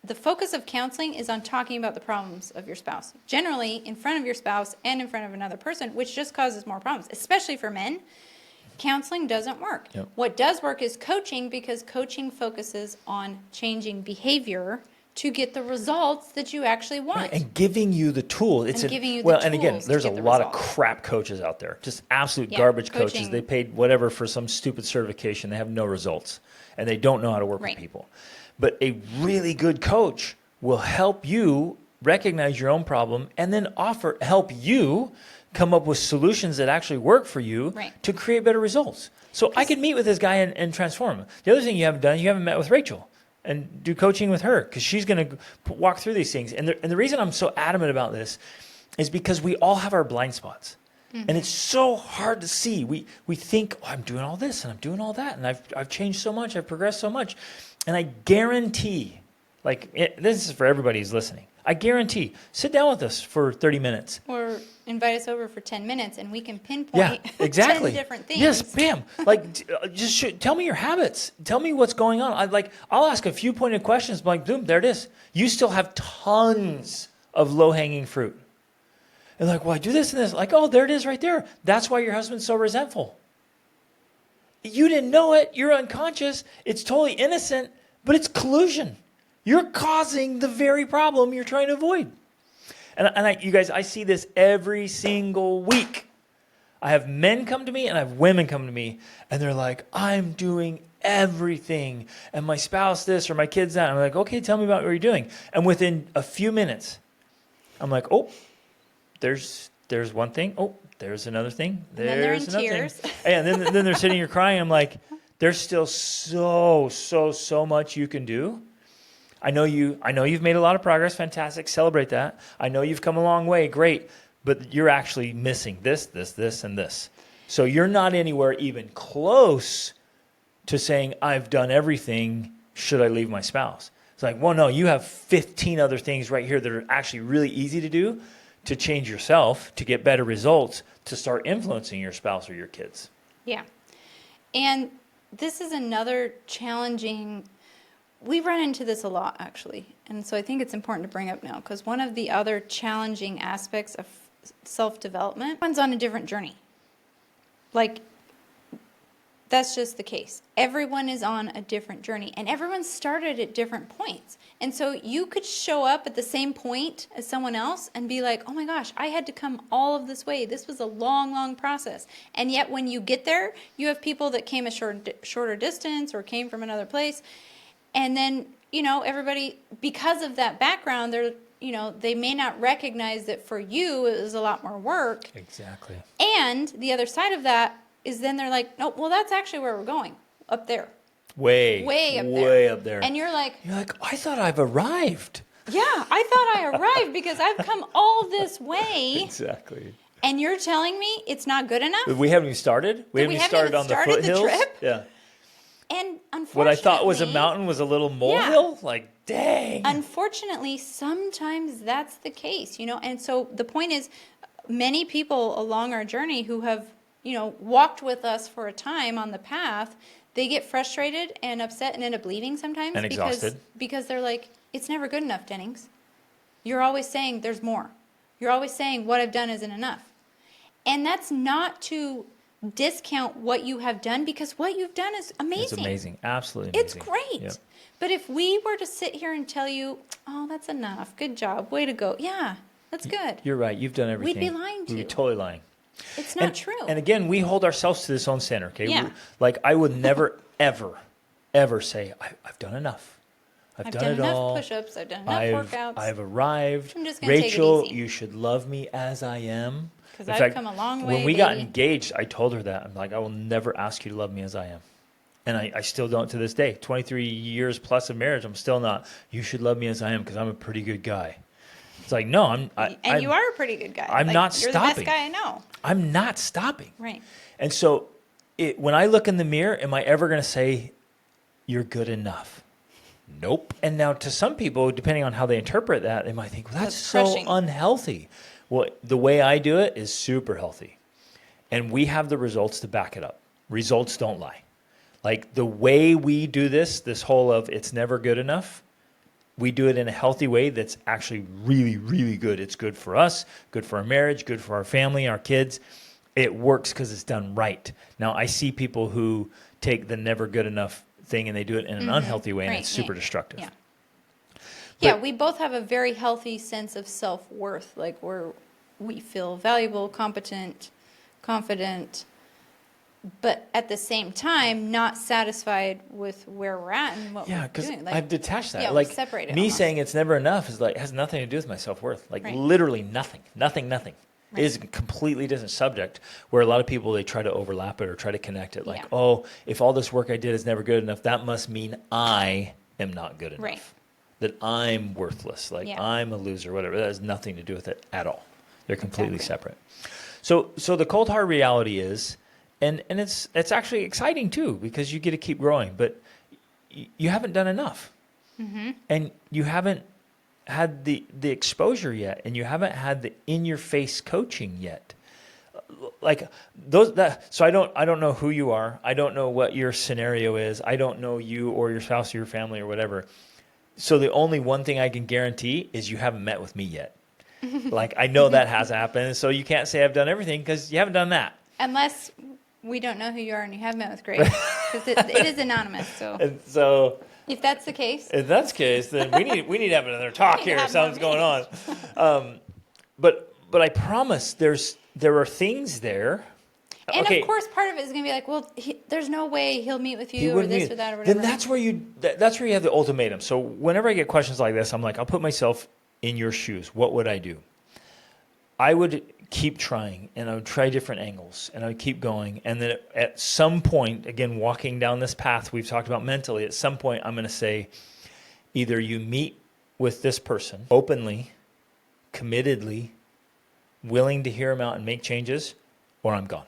S2: the focus of counseling is on talking about the problems of your spouse, generally in front of your spouse and in front of another person, which just causes more problems, especially for men. Counseling doesn't work.
S1: Yep.
S2: What does work is coaching, because coaching focuses on changing behavior to get the results that you actually want.
S1: And giving you the tools.
S2: Giving you the
S1: well, and again,
S2: tools to
S1: there's a
S2: get the
S1: lot of
S2: results.
S1: crap coaches out there. Just absolute
S2: Yeah,
S1: garbage
S2: coaching.
S1: coaches. They paid whatever for some stupid certification. They have no results. And they don't know how to work
S2: Right.
S1: with people. But a really good coach will help you recognize your own problem and then help you come up with solutions that actually work for you
S2: Right.
S1: to create better results. So I could meet with this guy and transform him. The other thing you haven't done, you haven't met with Rachel and do coaching with her, because she's going to walk through these things. And the reason I'm so adamant about this is because we all have our blind spots. Mm-hmm. And it's so hard to see. We think, I'm doing all this and I'm doing all that, and I've changed so much, I've progressed so much. And I guarantee, this is for everybody who's listening, I guarantee, sit down with us for 30 minutes.
S2: Or invite us over for 10 minutes and we can pinpoint
S1: exactly.
S2: 10 different things.
S1: Yes, bam. Tell me your habits. Tell me what's going on. I'll ask a few pointed questions, boom, there it is. You still have tons of low-hanging fruit. And well, I do this and this. There it is right there. That's why your husband's so resentful. You didn't know it. You're unconscious. It's totally innocent, but it's collusion. You're causing the very problem you're trying to avoid. And you guys, I see this every single week. I have men come to me and I have women come to me, and they're like, I'm doing everything, and my spouse this or my kids that. And I'm like, okay, tell me about what you're doing. And within a few minutes, I'm like, oh, there's one thing. Oh, there's another thing.
S2: And then they're in
S1: another
S2: tears.
S1: thing. And then they're sitting here crying. I'm like, there's still so much you can do. I know you've made a lot of progress. Fantastic. Celebrate that. I know you've come a long way. Great. But you're actually missing this, and this. So you're not anywhere even close to saying, I've done everything. Should I leave my spouse? It's like, well, no, you have 15 other things right here that are actually really easy to do to change yourself, to get better results, to start influencing your spouse or your kids.
S2: Yeah. And this is another challenging, we run into this a lot, actually. And so I think it's important to bring up now, because one of the other challenging aspects of self-development, one's on a different journey. That's just the case. Everyone is on a different journey, and everyone started at different points. And so you could show up at the same point as someone else and be like, oh my gosh, I had to come all of this way. This was a long, long process. And yet when you get there, you have people that came a shorter distance or came from another place. And then, everybody, because of that background, they may not recognize that for you it was a lot more work.
S1: Exactly.
S2: And the other side of that is then they're like, no, well, that's actually where we're going, up there.
S1: Way up there.
S2: And you're like,
S1: I thought I've arrived.
S2: Yeah, I thought I arrived because I've come all this way.
S1: Exactly.
S2: And you're telling me it's not good enough?
S1: We haven't even started. We haven't even started on the foothills.
S2: Trip?
S1: Yeah.
S2: And unfortunately,
S1: what I thought was a mountain was a little molehill. Yeah. Like, dang.
S2: Unfortunately, sometimes that's the case, And so the point is, many people along our journey who have, walked with us for a time on the path, they get frustrated and upset and end up leaving sometimes.
S1: And exhausted.
S2: Because they're like, it's never good enough, Dennings. You're always saying there's more. You're always saying what I've done isn't enough. And that's not to discount what you have done, because what you've done is amazing.
S1: It's amazing. Absolutely amazing.
S2: It's great.
S1: Yep.
S2: But if we were to sit here and tell you, oh, that's enough. Good job. Way to go. Yeah, that's good.
S1: You're right. You've done everything.
S2: We'd be lying to you.
S1: We'd be totally lying.
S2: It's not true.
S1: And again, we hold ourselves to this own standard, okay?
S2: Yeah.
S1: I would never, ever say, I've done enough. I've done it all.
S2: I've done enough push-ups. I've done enough workouts.
S1: I've arrived.
S2: I'm just going to take it
S1: Rachel,
S2: easy.
S1: you should love me as I am.
S2: Because I've come a long way,
S1: when we got engaged, I told her that. I'm like, I will never ask you to love me as I am. And I still don't to this day. 23 years plus of marriage, I'm still not. You should love me as I am because I'm a pretty good guy. It's like, no,
S2: you are a pretty good guy.
S1: I'm not
S2: stopping. You're the best guy I know.
S1: I'm not stopping.
S2: Right.
S1: And so when I look in the mirror, am I ever going to say, you're good enough? Nope. And now to some people, depending on how they interpret that, they might think, well, that's so unhealthy. Well, the way I do it is super healthy. And we have the results to back it up. Results don't lie. Like the way we do this whole of it's never good enough, we do it in a healthy way that's actually really, really good. It's good for us, good for our marriage, good for our family, our kids. It works because it's done right. Now, I see people who take the never good enough thing and they do it in an unhealthy way, and it's super destructive.
S2: Yeah. Yeah, we both have a very healthy sense of self-worth, like we feel valuable, competent, confident, but at the same time, not satisfied with where we're at and what we're doing.
S1: Like, I've detached that.
S2: Yeah,
S1: like
S2: separate it
S1: me
S2: almost.
S1: saying it's never enough is has nothing to do with my self-worth. Like literally nothing. Right. It is a completely different subject where a lot of people, they try to overlap it or try to connect it. Like, oh, if all this work I did is never good enough, that must mean I am not good enough. Right. That I'm worthless. Like I'm a loser, whatever. That has nothing to do with it at all. They're completely separate. So the cold hard reality is, and it's actually exciting too, because you get to keep growing, but you haven't done enough. Mm-hmm. And you haven't had the exposure yet, and you haven't had the in-your-face coaching yet. Like so I don't know who you are. I don't know what your scenario is. I don't know you or your spouse or your family or whatever. So the only one thing I can guarantee is you haven't met with me yet. Like I know that has happened. So you can't say I've done everything because you haven't done that.
S2: Unless we don't know who you are and you have met with Grace, because it is anonymous.
S1: So
S2: if that's the case,
S1: then we need to have another talk here. Something's going on. But I promise there are things there.
S2: And of course, part of it is going to be like, well, there's no way he'll meet with you or this or that or whatever.
S1: Then that's where you have the ultimatum. So whenever I get questions like this, I'm like, I'll put myself in your shoes. What would I do? I would keep trying, and I would try different angles, and I would keep going. And then at some point, again, walking down this path we've talked about mentally, at some point I'm going to say, either you meet with this person openly, committedly, willing to hear him out and make changes, or I'm gone.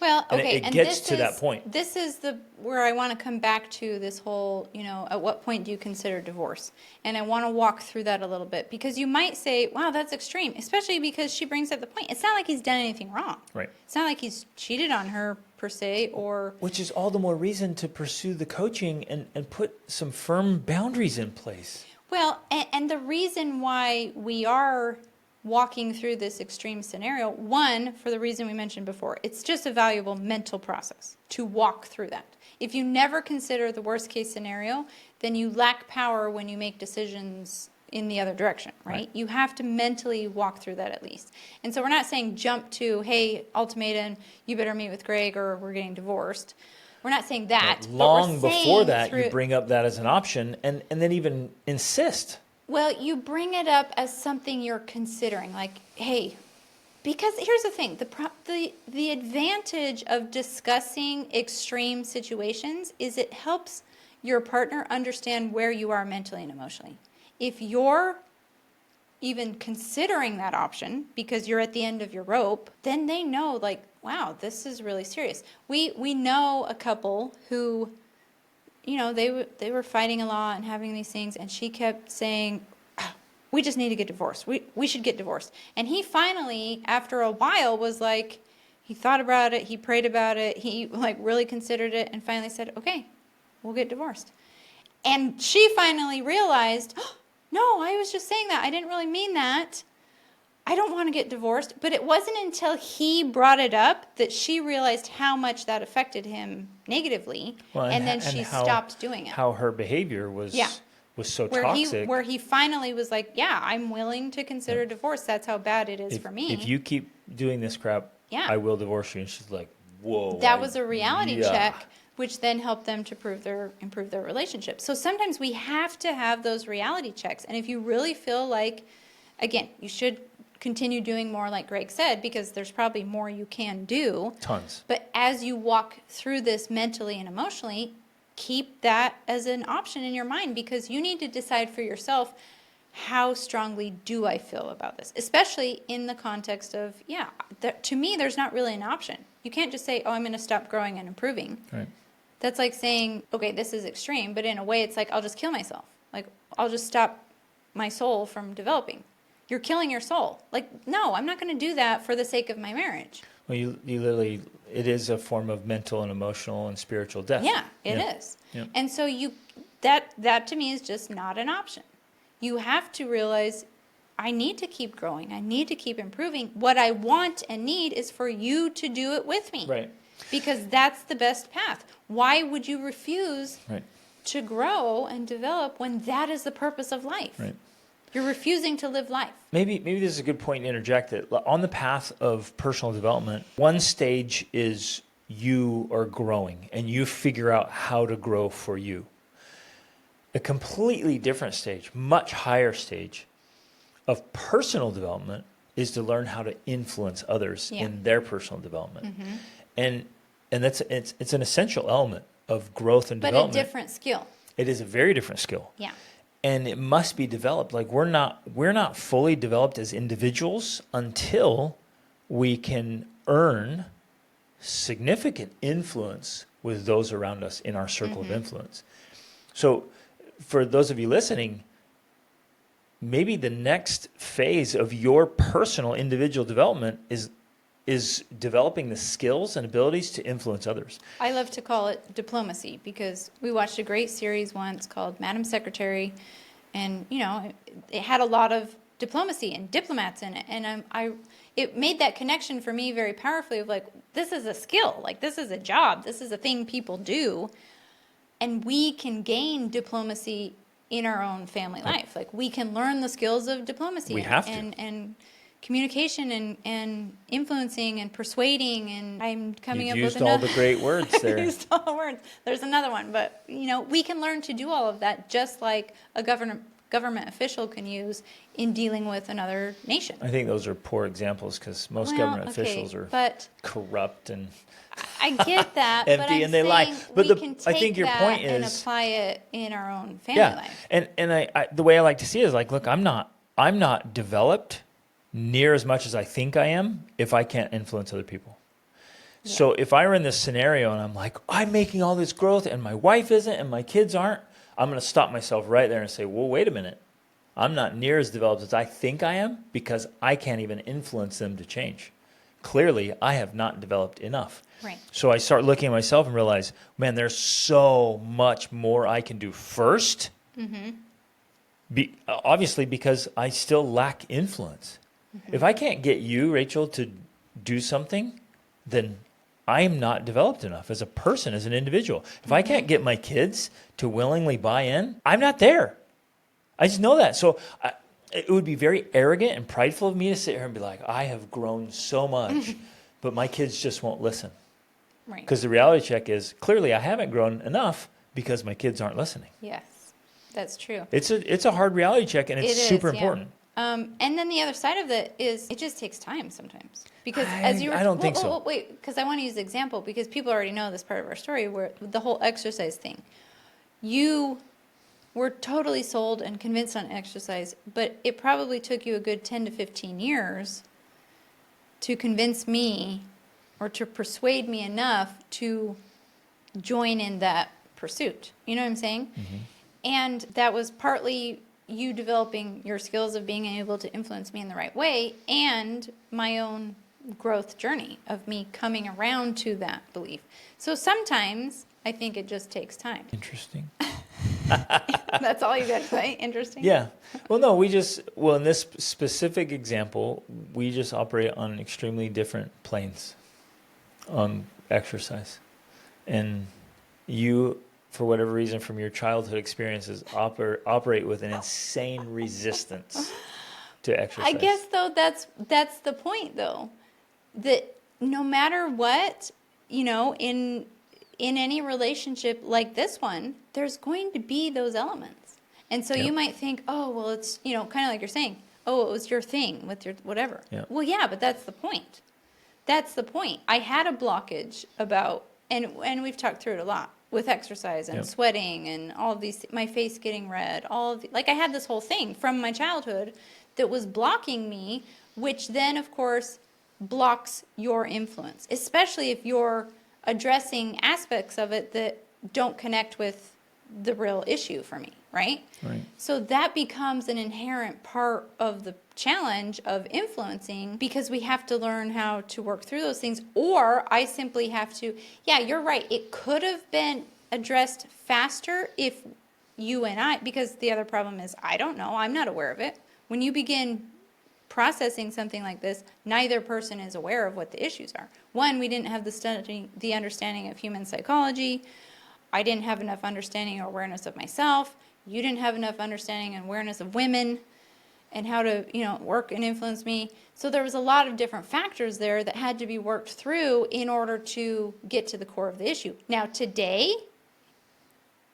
S2: Well, okay,
S1: and it gets to that point.
S2: This is where I want to come back to this whole, at what point do you consider divorce? And I want to walk through that a little bit, because you might say, wow, that's extreme, especially because she brings up the point. It's not like he's done anything wrong. Right. It's not like he's cheated on her per se, or...
S1: Which is all the more reason to pursue the coaching and put some firm boundaries in place.
S2: Well, and the reason why we are walking through this extreme scenario, one, for the reason we mentioned before, it's just a valuable mental process to walk through that. If you never consider the worst case scenario, then you lack power when you make decisions in the other direction, right? You have to mentally walk through that at least. And so we're not saying jump to, hey, ultimatum, you better meet with Greg or we're getting divorced. We're not saying that.
S1: But long
S2: but we're
S1: before that,
S2: through,
S1: you bring up that as an option and then even insist.
S2: well, you bring it up as something you're considering, like, hey, because here's the thing, the advantage of discussing extreme situations is it helps your partner understand where you are mentally and emotionally. If you're even considering that option because you're at the end of your rope, then they know, like, wow, this is really serious. We know a couple who, you know, they were fighting a lot and having these things, and she kept saying, "Ah, we just need to get divorced. We should get divorced." And he finally, after a while, was like, he thought about it, he prayed about it, he like really considered it, and finally said, okay, we'll get divorced. And she finally realized, oh, no, I was just saying that. I didn't really mean that. I don't want to get divorced. But it wasn't until he brought it up that she realized how much that affected him negatively.
S1: Well,
S2: and then she stopped doing it.
S1: How her behavior was so toxic.
S2: Where he finally was like, yeah, I'm willing to consider divorce. That's how bad it is for me.
S1: If you keep doing this crap, I will divorce you. And she's like, whoa.
S2: That was a reality check, which then helped them to improve their relationship. So sometimes we have to have those reality checks. And if you really feel like, again, you should continue doing more like Greg said, because there's probably more you can do.
S1: Tons.
S2: But as you walk through this mentally and emotionally, keep that as an option in your mind, because you need to decide for yourself, how strongly do I feel about this? Especially in the context of, to me, there's not really an option. You can't just say, oh, I'm going to stop growing and improving.
S1: Right.
S2: That's like saying, okay, this is extreme, but in a way it's like, I'll just kill myself. Like, I'll just stop my soul from developing. You're killing your soul. Like, no, I'm not going to do that for the sake of my marriage.
S1: Well, you literally, it is a form of mental and emotional and spiritual death.
S2: Yeah, it is. Yeah. And so that to me is just not an option. You have to realize, I need to keep growing. I need to keep improving. What I want and need is for you to do it with me.
S1: Right.
S2: Because that's the best path. Why would you refuse to grow and develop when that is the purpose of life?
S1: Right.
S2: You're refusing to live life.
S1: Maybe this is a good point to interject that on the path of personal development, one stage is you are growing and you figure out how to grow for you. A completely different stage, much higher stage of personal development is to learn how to influence others in their personal development. Mm-hmm. And that's it's an essential element of growth and development.
S2: But a different skill.
S1: It is a very different skill.
S2: Yeah.
S1: And it must be developed. Like we're not fully developed as individuals until we can earn significant influence with those around us in our circle of influence. So for those of you listening, maybe the next phase of your personal individual development is developing the skills and abilities to influence others.
S2: I love to call it diplomacy, because we watched a great series once called Madam Secretary, and it had a lot of diplomacy and diplomats in it, and it made that connection for me very powerfully of like, this is a skill, like this is a job, this is a thing people do, and we can gain diplomacy in our own family life. Like we can learn the skills of diplomacy.
S1: We have to.
S2: And communication and influencing and persuading, and I'm coming
S1: You've
S2: up
S1: used
S2: with
S1: all
S2: another.
S1: the great words there.
S2: Used all the words. There's another one, but we can learn to do all of that just like a government official can use in dealing with another nation.
S1: I think those are poor examples because most government officials are corrupt and
S2: I get that,
S1: empty,
S2: but I'm
S1: and they lie.
S2: saying
S1: But
S2: we can take
S1: I think your
S2: that
S1: point
S2: and
S1: is
S2: apply it in our own family life.
S1: And I the way I like to see it is like, look, I'm not developed near as much as I think I am if I can't influence other people. Yeah. So if I were in this scenario and I'm like, I'm making all this growth and my wife isn't and my kids aren't, I'm going to stop myself right there and say, well, wait a minute. I'm not near as developed as I think I am because I can't even influence them to change. Clearly, I have not developed enough.
S2: Right.
S1: So I start looking at myself and realize, man, there's so much more I can do first. Mm-hmm. Obviously, because I still lack influence. If I can't get you, Rachel, to do something, then I'm not developed enough as a person, as an individual. If I can't get my kids to willingly buy in, I'm not there. I just know that. So it would be very arrogant and prideful of me to sit here and be like, I have grown so much, but my kids just won't listen.
S2: Right.
S1: Because the reality check is, clearly I haven't grown enough because my kids aren't listening.
S2: Yes, that's true.
S1: It's a hard reality check, and it's super important.
S2: And then the other side of it is it just takes time sometimes. Because as you were,
S1: I don't think so.
S2: Wait, because I want to use the example because people already know this part of our story where the whole exercise thing. You were totally sold and convinced on exercise, but it probably took you a good 10 to 15 years to convince me or to persuade me enough to join in that pursuit. You know what I'm saying?
S1: Mm-hmm.
S2: And that was partly you developing your skills of being able to influence me in the right way and my own growth journey of me coming around to that belief. So sometimes I think it just takes time.
S1: Interesting.
S2: That's all you got to say? Interesting?
S1: Yeah. Well, no, in this specific example, we just operate on extremely different planes on exercise. And you, for whatever reason, from your childhood experiences, operate with an insane resistance to exercise.
S2: I guess, though, that's the point, though. That no matter what, in any relationship like this one, there's going to be those elements. And so you might think, oh, well, it's, kind of like you're saying, oh, it was your thing with your whatever.
S1: Yep.
S2: Well, yeah, but that's the point. That's the point. I had a blockage about, and we've talked through it a lot, with exercise and sweating and all of these, my face getting red, I had this whole thing from my childhood that was blocking me, which then, of course, blocks your influence, especially if you're addressing aspects of it that don't connect with the real issue for me, right?
S1: Right.
S2: So that becomes an inherent part of the challenge of influencing because we have to learn how to work through those things, or I simply have to, yeah, you're right, it could have been addressed faster if you and I, because the other problem is I don't know, I'm not aware of it. When you begin processing something like this, neither person is aware of what the issues are. One, we didn't have the understanding of human psychology. I didn't have enough understanding or awareness of myself. You didn't have enough understanding and awareness of women and how to, work and influence me. So there was a lot of different factors there that had to be worked through in order to get to the core of the issue. Now, today,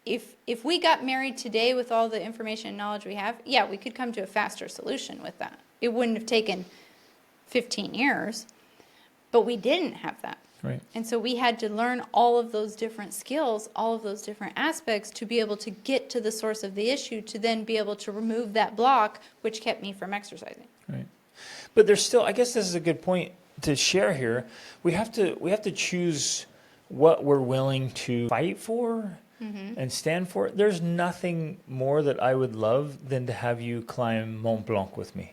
S2: if we got married today with all the information and knowledge we have, yeah, we could come to a faster solution with that. It wouldn't have taken 15 years, but we didn't have that.
S1: Right.
S2: And so we had to learn all of those different skills, all of those different aspects to be able to get to the source of the issue, to then be able to remove that block, which kept me from exercising.
S1: Right. But there's still, I guess this is a good point to share here. We have to choose what we're willing to fight for and stand for. There's nothing more that I would love than to have you climb Mont Blanc with me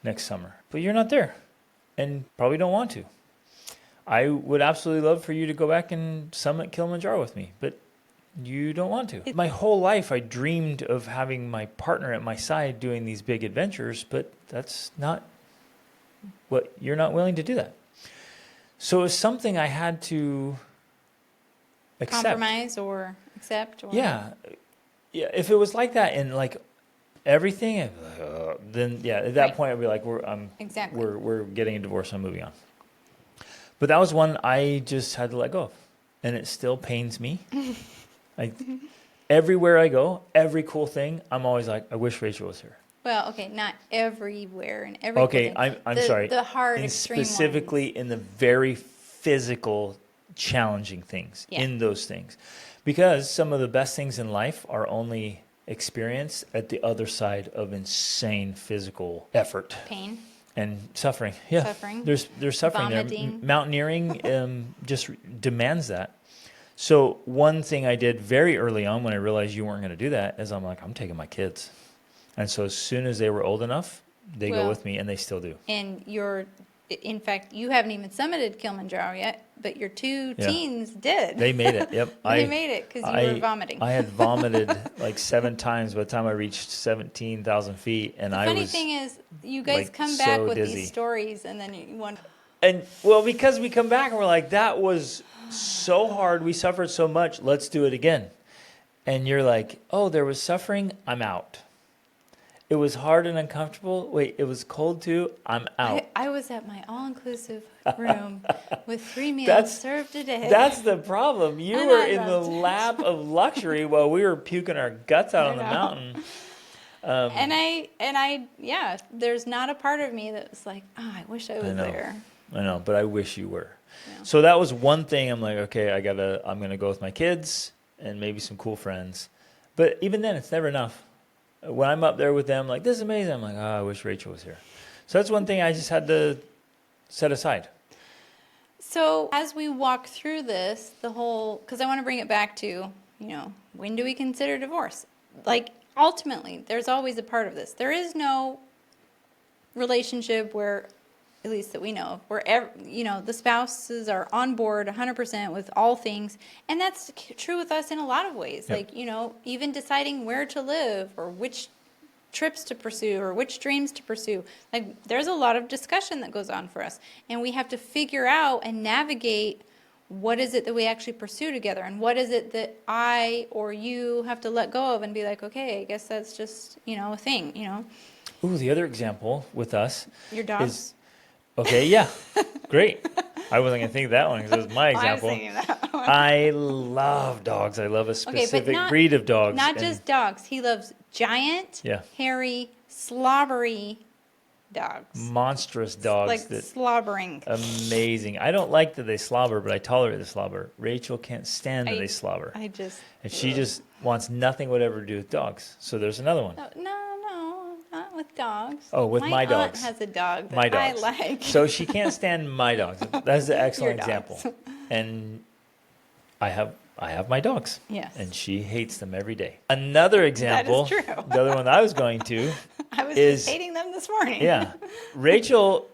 S1: next summer. But you're not there and probably don't want to. I would absolutely love for you to go back and summit Kilimanjaro with me, but you don't want to. My whole life I dreamed of having my partner at my side doing these big adventures, but that's not what, you're not willing to do that. So it's something I had to accept.
S2: Compromise or accept? Or...
S1: Yeah. If it was like that and like everything, I'd be like, then yeah, at that point I'd be like, we're getting a divorce, I'm moving on. But that was one I just had to let go of, and it still pains me. Everywhere I go, every cool thing, I'm always like, I wish Rachel was here.
S2: Well, okay, not everywhere and everything.
S1: Okay, I'm sorry.
S2: The hard,
S1: and
S2: extreme
S1: specifically
S2: ones.
S1: In the very physical, challenging things, in those things. Because some of the best things in life are only experienced at the other side of insane physical effort.
S2: Pain.
S1: And suffering. Yeah.
S2: Suffering.
S1: There's suffering
S2: Vomiting.
S1: there. Mountaineering just demands that. So one thing I did very early on when I realized you weren't going to do that is I'm like, I'm taking my kids. And so as soon as they were old enough, they go with me, and they still do.
S2: And your In fact, you haven't even summited Kilimanjaro yet, but your two
S1: Yeah.
S2: teens did.
S1: They made it. Yep.
S2: They made it because you were vomiting.
S1: I had vomited like 7 times by the time I reached 17,000 feet, and
S2: The
S1: I
S2: funny
S1: was
S2: thing is, you guys
S1: like,
S2: come back
S1: so
S2: with
S1: dizzy.
S2: these stories, and then you wonder.
S1: And well, because we come back and we're like, that was so hard. We suffered so much. Let's do it again. And you're like, oh, there was suffering. I'm out. It was hard and uncomfortable. Wait, it was cold too. I'm out.
S2: I was at my all-inclusive room with 3 meals
S1: That's-
S2: served a day.
S1: That's the problem. You
S2: And
S1: were
S2: I
S1: in the
S2: loved it.
S1: lap of luxury while we were puking our guts out
S2: I
S1: on the
S2: know.
S1: mountain.
S2: And I, yeah, there's not a part of me that was like, oh, I wish I was
S1: know.
S2: there.
S1: I know, but I wish you were.
S2: Yeah.
S1: So that was one thing. I'm like, okay, I'm gonna go with my kids and maybe some cool friends. But even then, it's never enough. When I'm up there with them, like, this is amazing. I'm like, oh, I wish Rachel was here. So that's one thing I just had to set aside.
S2: So as we walk through this, because I want to bring it back to, when do we consider divorce? Like, ultimately, there's always a part of this. There is no relationship where, at least that we know of, where, the spouses are on board 100% with all things. And that's true with us in a lot of ways.
S1: Yep.
S2: Like, even deciding where to live or which trips to pursue or which dreams to pursue. Like, there's a lot of discussion that goes on for us. And we have to figure out and navigate what is it that we actually pursue together, and what is it that I or you have to let go of and be like, okay, I guess that's just, a thing,
S1: Ooh, the other example with us
S2: Your dogs?
S1: is, okay, yeah, great. I wasn't going to think of that one because it was my
S2: Oh, I was
S1: example.
S2: thinking that one.
S1: I love dogs. I love a specific breed of dogs.
S2: Not
S1: and
S2: just dogs. He loves giant,
S1: Yeah.
S2: hairy, slobbery dogs.
S1: monstrous dogs
S2: Like
S1: that
S2: slobbering.
S1: amazing. I don't like that they slobber, but I tolerate the slobber. Rachel can't stand that they slobber. And she just wants nothing whatever to do with dogs. So there's another one.
S2: No, not with dogs.
S1: Oh, with my
S2: aunt
S1: dogs.
S2: has a dog that
S1: My dogs.
S2: I like.
S1: So she can't stand my dogs. That's an excellent
S2: Your dogs.
S1: example. And I have my dogs.
S2: Yes.
S1: And she hates them every day. Another example.
S2: true.
S1: The other one I was going to.
S2: I was
S1: is-
S2: just hating them this morning.
S1: Yeah. Rachel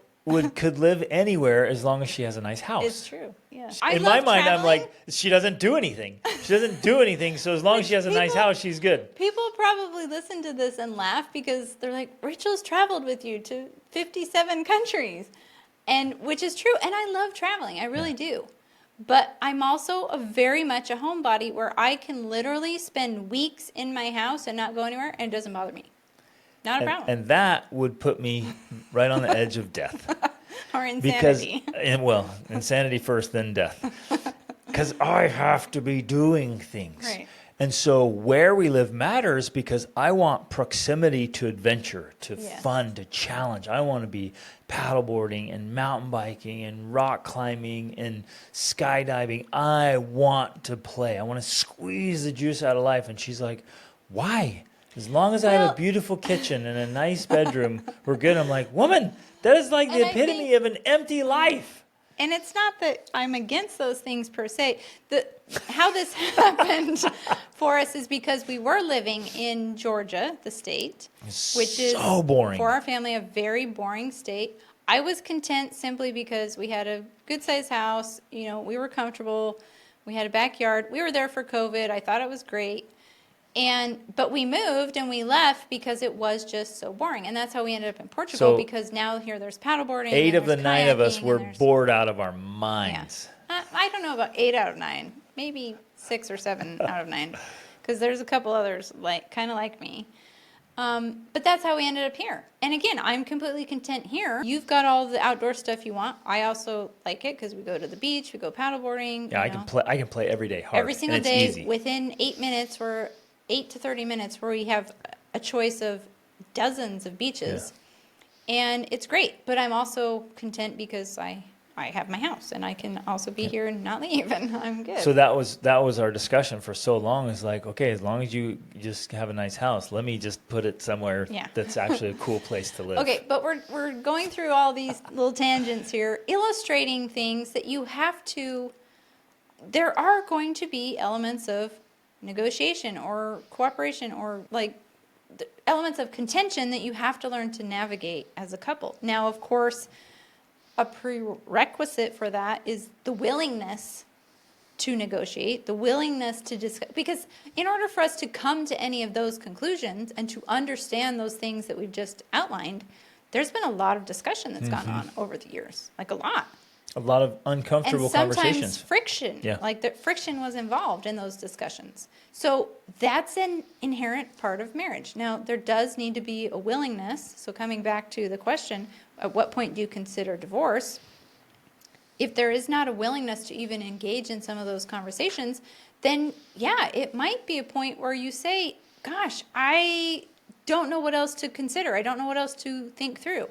S1: could live anywhere as long as she has a nice house.
S2: It's true. Yeah.
S1: In my mind, I'm like, she doesn't do anything. She doesn't do anything. So as long as she has a nice house, she's good.
S2: People probably listen to this and laugh because they're like, Rachel's traveled with you to 57 countries. And which is true. And I love traveling. I really do. But I'm also very much a homebody where I can literally spend weeks in my house and not go anywhere, and it doesn't bother me. Not a problem.
S1: And that would put me right on the edge of death.
S2: Or insanity.
S1: Insanity first, then death. Because I have to be doing things.
S2: Right.
S1: And so where we live matters because I want proximity to adventure, to
S2: Yes.
S1: fun, to challenge. I want to be paddleboarding and mountain biking and rock climbing and skydiving. I want to play. I want to squeeze the juice out of life. And she's like, why? As long as I have a beautiful kitchen and a nice bedroom, we're good. I'm like, woman, that is like the
S2: And I
S1: epitome
S2: think-
S1: of an empty life.
S2: And it's not that I'm against those things per se. How this happened for us is because we were living in Georgia, the state, which is
S1: So boring.
S2: for our family a very boring state. I was content simply because we had a good sized house. We were comfortable. We had a backyard. We were there for COVID. I thought it was great. But we moved and we left because it was just so boring. And that's how we ended up in Portugal,
S1: So,
S2: because now here there's paddleboarding.
S1: 8
S2: and
S1: of the
S2: there's
S1: 9 of us
S2: kayaking,
S1: were
S2: and there's-
S1: bored out of our
S2: Yeah.
S1: minds.
S2: I don't know about 8 out of 9, maybe 6 or 7 out of 9, because there's a couple others kind of like me. But that's how we ended up here. And again, I'm completely content here. You've got all the outdoor stuff you want. I also like it because we go to the beach, we go paddleboarding.
S1: Yeah, I can play every day hard.
S2: Every single
S1: and it's
S2: day
S1: easy.
S2: within 8 to 30 minutes, where we have a choice of dozens of beaches. And it's great, but I'm also content because I have my house and I can also be here and not leave, and I'm good.
S1: So that was our discussion for so long. Is like, okay, as long as you just have a nice house, let me just put it somewhere
S2: Yeah.
S1: that's actually a cool place to live.
S2: Okay, but we're going through all these little tangents here, illustrating things that you have to. There are going to be elements of negotiation or cooperation or elements of contention that you have to learn to navigate as a couple. Now, of course, a prerequisite for that is the willingness to negotiate, the willingness to discuss, because in order for us to come to any of those conclusions and to understand those things that we've just outlined, there's been a lot of discussion that's gone on over the years, like a lot.
S1: A lot of uncomfortable
S2: And sometimes
S1: conversations.
S2: friction,
S1: Yeah.
S2: like the friction was involved in those discussions. So that's an inherent part of marriage. Now, there does need to be a willingness. So coming back to the question, at what point do you consider divorce? If there is not a willingness to even engage in some of those conversations, then yeah, it might be a point where you say, gosh, I don't know what else to consider. I don't know what else to think through.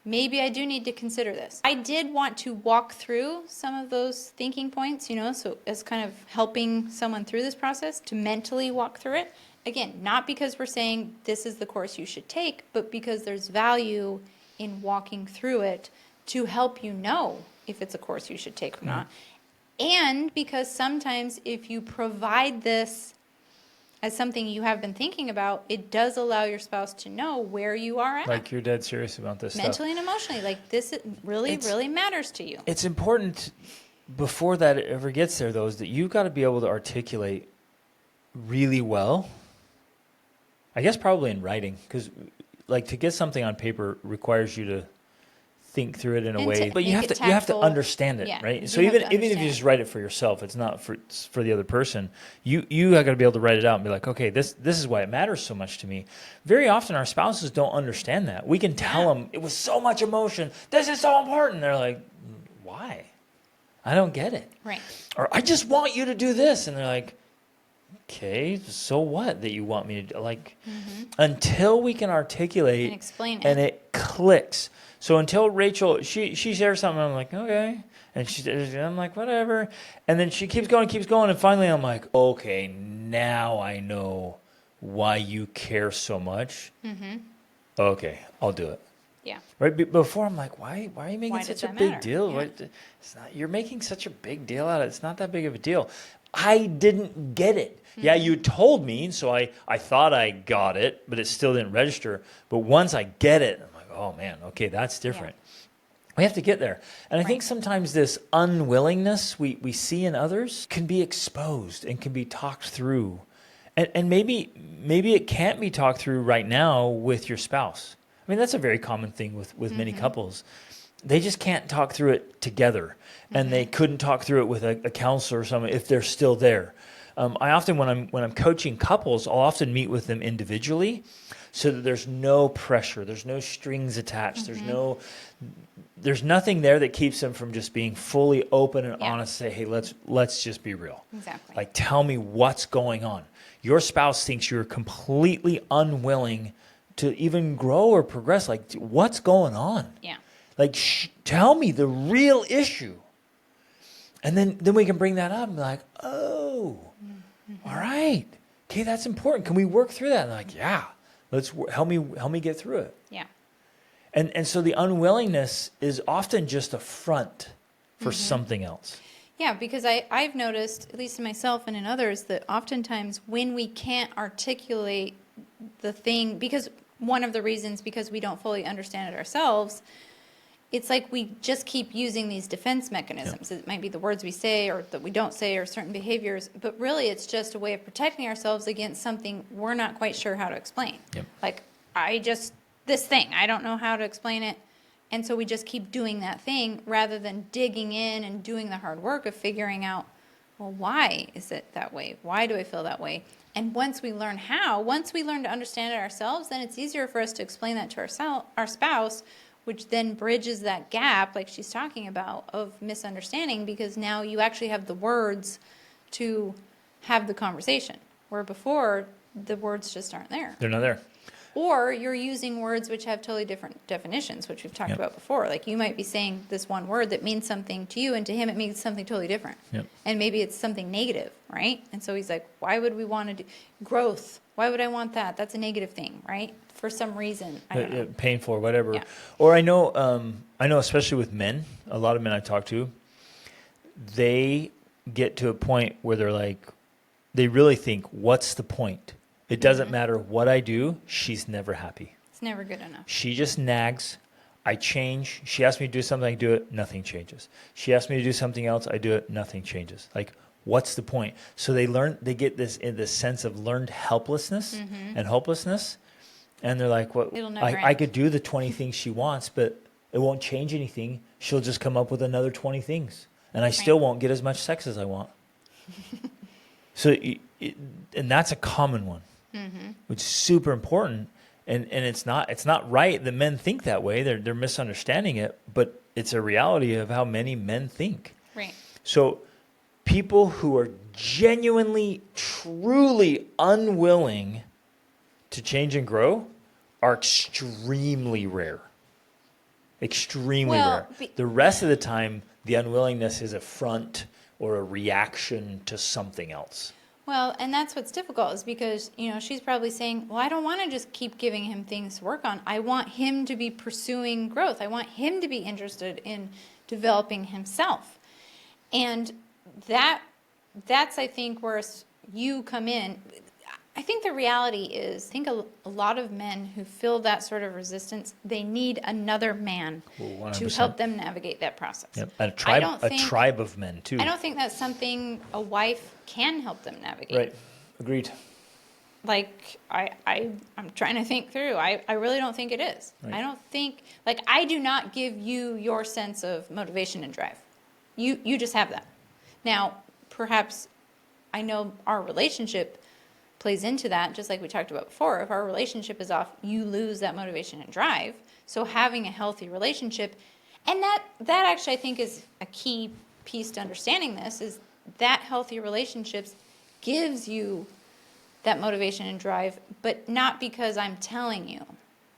S2: Maybe I do need to consider this. I did want to walk through some of those thinking points, so as kind of helping someone through this process to mentally walk through it. Again, not because we're saying this is the course you should take, but because there's value in walking through it to help you know if it's a course you should take or not. And because sometimes if you provide this as something you have been thinking about, it does allow your spouse to know where you are at.
S1: Like you're dead serious about this
S2: Mentally
S1: stuff.
S2: and emotionally. Like this really matters to you.
S1: It's important before that ever gets there, though, is that you've got to be able to articulate really well. I guess probably in writing, because like to get something on paper requires you to think through it in a
S2: And
S1: way,
S2: to
S1: but you
S2: make
S1: have
S2: it
S1: to
S2: tactful.
S1: understand it,
S2: Yeah,
S1: right?
S2: you
S1: So
S2: do have
S1: even
S2: to
S1: if you
S2: understand.
S1: just write it for yourself, it's not for the other person. You got to be able to write it out and be like, okay, this is why it matters so much to me. Very often our spouses don't understand that. We can tell them it was so much emotion. This is so important. They're like, why? I don't get it.
S2: Right.
S1: Or I just want you to do this, and they're like, okay, so what that you want me to do? Like, until we can articulate
S2: And explain it.
S1: and it clicks. So until Rachel, she shares something, I'm like, okay. And I'm like, whatever. And then she keeps going. And finally I'm like, okay, now I know why you care so much. Okay, I'll do it.
S2: Yeah.
S1: Right before I'm like, why are you making
S2: Why does
S1: such a
S2: that
S1: big
S2: matter?
S1: deal?
S2: Yeah.
S1: It's not. You're making such a big deal out of it. It's not that big of a deal. I didn't get it. Yeah, you told me, so I thought I got it, but it still didn't register. But once I get it, I'm like, oh man, okay, that's different. We have to get there. And I think sometimes this unwillingness we see in others can be exposed and can be talked through. And maybe it can't be talked through right now with your spouse. I mean, that's a very common thing with many couples. They just can't talk through it together. And they couldn't talk through it with a counselor or someone if they're still there. I often, when I'm coaching couples, I'll often meet with them individually so that there's no pressure. There's no strings attached. There's nothing there that keeps them from just being fully open and honest. Say, hey, let's just be real.
S2: Exactly.
S1: Like, tell me what's going on. Your spouse thinks you're completely unwilling to even grow or progress. Like, what's going on?
S2: Yeah.
S1: Like, tell me the real issue. And then we can bring that up and be like, oh, all right. Okay, that's important. Can we work through that? And like, yeah, help me get through it.
S2: Yeah.
S1: And so the unwillingness is often just a front for something else.
S2: Yeah, because I've noticed, at least in myself and in others, that oftentimes when we can't articulate the thing, because one of the reasons because we don't fully understand it ourselves, it's like we just keep using these defense mechanisms. It might be the words we say or that we don't say or certain behaviors, but really it's just a way of protecting ourselves against something we're not quite sure how to explain.
S1: Yep.
S2: Like, this thing, I don't know how to explain it. And so we just keep doing that thing rather than digging in and doing the hard work of figuring out, well, why is it that way? Why do I feel that way? And once we learn to understand it ourselves, then it's easier for us to explain that to our spouse, which then bridges that gap, like she's talking about, of misunderstanding, because now you actually have the words to have the conversation, where before the words just aren't there.
S1: They're not there.
S2: Or you're using words which have totally different definitions, which we've talked about before. Like you might be saying this one word that means something to you, and to him it means something totally different.
S1: Yep.
S2: And maybe it's something negative, right? And so he's like, why would we want to do growth? Why would I want that? That's a negative thing, right? For some reason, I don't know.
S1: Painful or whatever.
S2: Yeah.
S1: Or I know especially with men, a lot of men I talk to, they get to a point where they're like, they really think, what's the point? It doesn't matter what I do. She's never happy.
S2: It's never good enough.
S1: She just nags. I change. She asks me to do something, I do it, nothing changes. She asks me to do something else, I do it, nothing changes. Like, what's the point? So they get this sense of learned helplessness and hopelessness. And they're like, "What?
S2: It'll never
S1: I
S2: end."
S1: could do the 20 things she wants, but it won't change anything. She'll just come up with another 20 things. And I still won't get as much sex as I want." So, and that's a common one, which is super important. And it's not right that men think that way. They're misunderstanding it, but it's a reality of how many men think.
S2: Right.
S1: So people who are genuinely, truly unwilling to change and grow are extremely rare. Extremely
S2: Well,
S1: rare. The rest of the time, the unwillingness is a front or a reaction to something else.
S2: Well, and that's what's difficult is because, she's probably saying, well, I don't want to just keep giving him things to work on. I want him to be pursuing growth. I want him to be interested in developing himself. And that's, I think, where you come in. I think the reality is, I think a lot of men who feel that sort of resistance, they need another man to help them navigate that process.
S1: Yep. And a tribe of men, too.
S2: I don't think that's something a wife can help them navigate.
S1: Right. Agreed.
S2: Like, I'm trying to think through. I really don't think it is.
S1: Right.
S2: I don't think, I do not give you your sense of motivation and drive. You just have that. Now, perhaps I know our relationship plays into that, just like we talked about before. If our relationship is off, you lose that motivation and drive. So having a healthy relationship, and that actually I think is a key piece to understanding this, is that healthy relationships gives you that motivation and drive, but not because I'm telling you.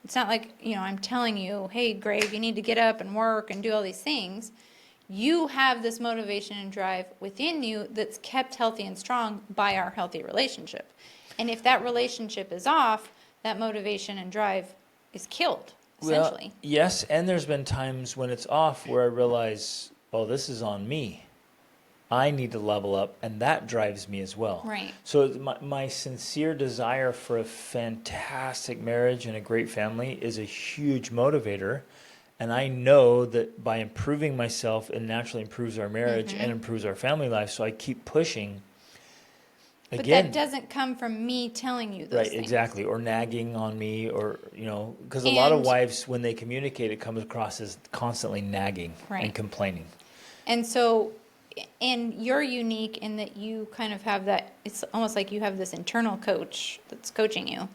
S2: It's not like, I'm telling you, hey, Greg, you need to get up and work and do all these things. You have this motivation and drive within you that's kept healthy and strong by our healthy relationship. And if that relationship is off, that motivation and drive is killed, essentially.
S1: Well, yes, and there's been times when it's off where I realize, oh, this is on me. I need to level up, and that drives me as well.
S2: Right.
S1: So my sincere desire for a fantastic marriage and a great family is a huge motivator. And I know that by improving myself, it naturally improves our marriage and improves our family life. So I keep pushing.
S2: But
S1: Again,
S2: that doesn't come from me telling you those
S1: right,
S2: things.
S1: exactly, or nagging on me, or because a lot of wives, when they communicate, it comes across as constantly nagging and complaining.
S2: And so, and you're unique in that you kind of have that. It's almost like you have this internal coach that's coaching you.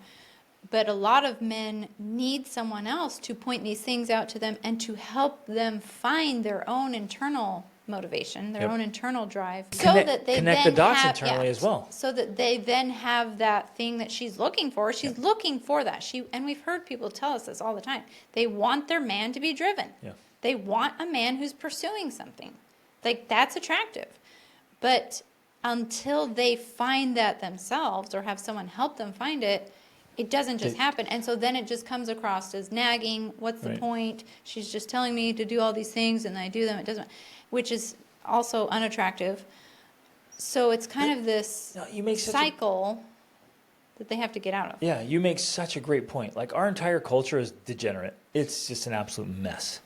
S2: But a lot of men need someone else to point these things out to them and to help them find their own internal motivation, their own internal drive, so that they
S1: connect
S2: then
S1: the dots
S2: have,
S1: internally as well.
S2: So that they then have that thing that she's looking for. She's looking for that. And we've heard people tell us this all the time. They want their man to be driven.
S1: Yeah.
S2: They want a man who's pursuing something. Like, that's attractive. But until they find that themselves or have someone help them find it, it doesn't just happen. And so then it just comes across as nagging. What's the point? She's just telling me to do all these things and I do them. It doesn't, which is also unattractive. So it's kind of this cycle that they have to get out of.
S1: Yeah, you make such a great point. Like, our entire culture is degenerate. It's just an absolute mess.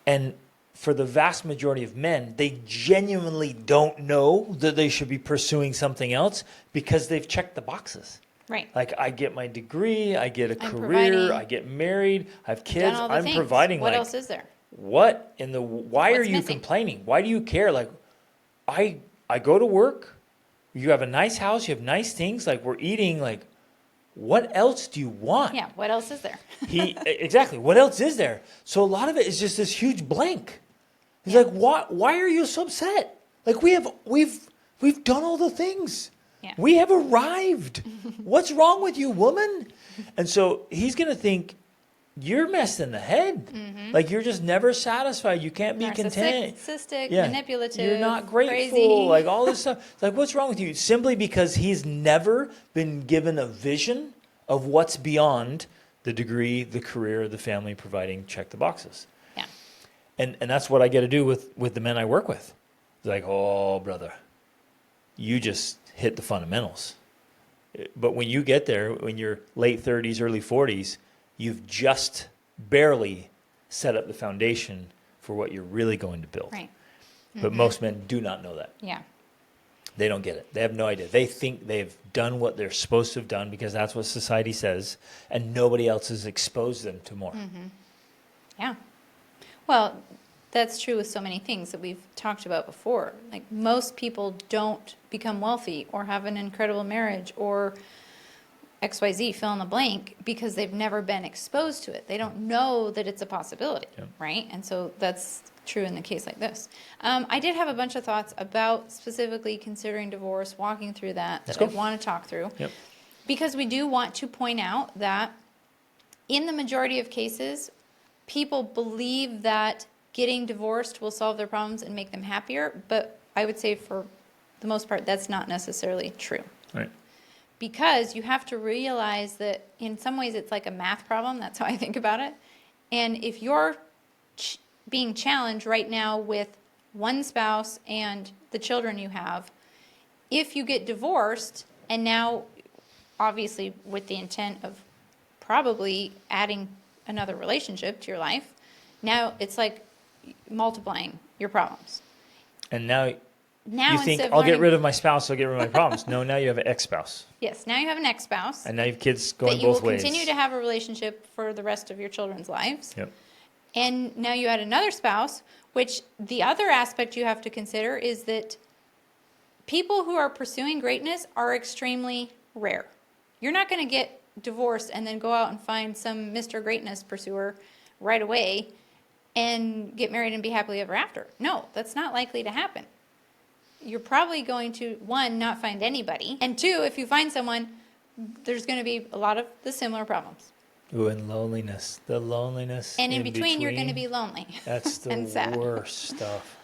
S1: And for the vast majority of men, they genuinely don't know that they should be pursuing something else because they've checked the boxes.
S2: Right.
S1: Like, I get my degree, I get a career,
S2: providing.
S1: I get married, I have kids,
S2: Done all the
S1: I'm
S2: things.
S1: providing.
S2: What
S1: like,
S2: else is there?
S1: What in the? Why
S2: What's
S1: are you
S2: missing?
S1: complaining? Why do you care? Like, I go to work. You have a nice house. You have nice things. Like, we're eating. Like, what else do you want?
S2: Yeah. What else is there?
S1: Exactly. What else is there? So a lot of it is just this huge blank. He's like, why are you so upset? Like, we've done all the things.
S2: Yeah.
S1: We have arrived. What's wrong with you, woman? And so he's going to think you're messed in the head. Mm-hmm. Like, you're just never satisfied. You can't be content.
S2: Narcissistic, manipulative,
S1: You're not grateful.
S2: crazy.
S1: Like, all this stuff. It's like, what's wrong with you? Simply because he's never been given a vision of what's beyond the degree, the career, the family, providing, check the boxes.
S2: Yeah.
S1: And that's what I get to do with the men I work with. It's like, oh, brother, you just hit the fundamentals. But when you get there, when you're late 30s, early 40s, you've just barely set up the foundation for what you're really going to build.
S2: Right.
S1: But most men do not know that.
S2: Yeah.
S1: They don't get it. They have no idea. They think they've done what they're supposed to have done because that's what society says, and nobody else has exposed them to more.
S2: Yeah. Well, that's true with so many things that we've talked about before. Like, most people don't become wealthy or have an incredible marriage or XYZ, fill in the blank, because they've never been exposed to it. They don't know that it's a possibility, right? And so that's true in the case like this. I did have a bunch of thoughts about specifically considering divorce, walking through that, that I want to talk through.
S1: Yep.
S2: Because we do want to point out that in the majority of cases, people believe that getting divorced will solve their problems and make them happier. But I would say for the most part, that's not necessarily true.
S1: Right.
S2: Because you have to realize that in some ways it's like a math problem. That's how I think about it. And if you're being challenged right now with one spouse and the children you have, if you get divorced, and now obviously with the intent of probably adding another relationship to your life, now it's like multiplying your problems.
S1: And now you think,
S2: instead of
S1: I'll get
S2: learning-
S1: rid of my spouse, I'll get rid of my problems. No, now you have an ex-spouse.
S2: Yes, now you have an ex-spouse.
S1: And now you have kids going
S2: that you
S1: both
S2: will
S1: ways.
S2: continue to have a relationship for the rest of your children's lives.
S1: Yep.
S2: And now you add another spouse, which the other aspect you have to consider is that people who are pursuing greatness are extremely rare. You're not going to get divorced and then go out and find some Mr. Greatness pursuer right away and get married and be happily ever after. No, that's not likely to happen. You're probably going to, one, not find anybody, and two, if you find someone, there's going to be a lot of the similar problems.
S1: Ooh, and loneliness. The loneliness.
S2: And in between, you're going to be lonely.
S1: That's
S2: and
S1: the
S2: sad.
S1: worst stuff.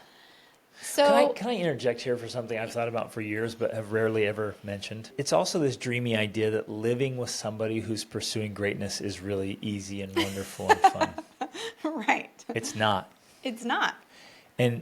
S2: So,
S1: Can I interject here for something I've thought about for years but have rarely ever mentioned? It's also this dreamy idea that living with somebody who's pursuing greatness is really easy and wonderful and fun.
S2: right.
S1: It's not.
S2: It's not.
S1: And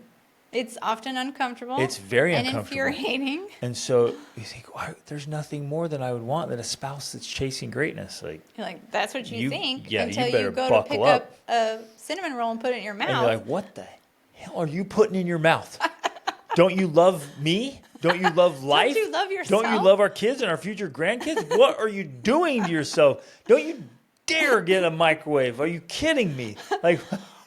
S2: it's often uncomfortable.
S1: It's very
S2: and
S1: uncomfortable.
S2: Infuriating.
S1: And so you think, there's nothing more than I would want than a spouse that's chasing greatness. Like,
S2: you're like, that's what you think
S1: yeah,
S2: until
S1: you
S2: you go to
S1: buckle
S2: pick up a cinnamon roll and put it in your mouth.
S1: And you're like, what the hell are you putting in your mouth? Don't you love me? Don't you love life?
S2: Don't you love yourself?
S1: Don't you love our kids and our future grandkids? What are you doing to yourself? Don't you dare get a microwave. Are you kidding me? Like,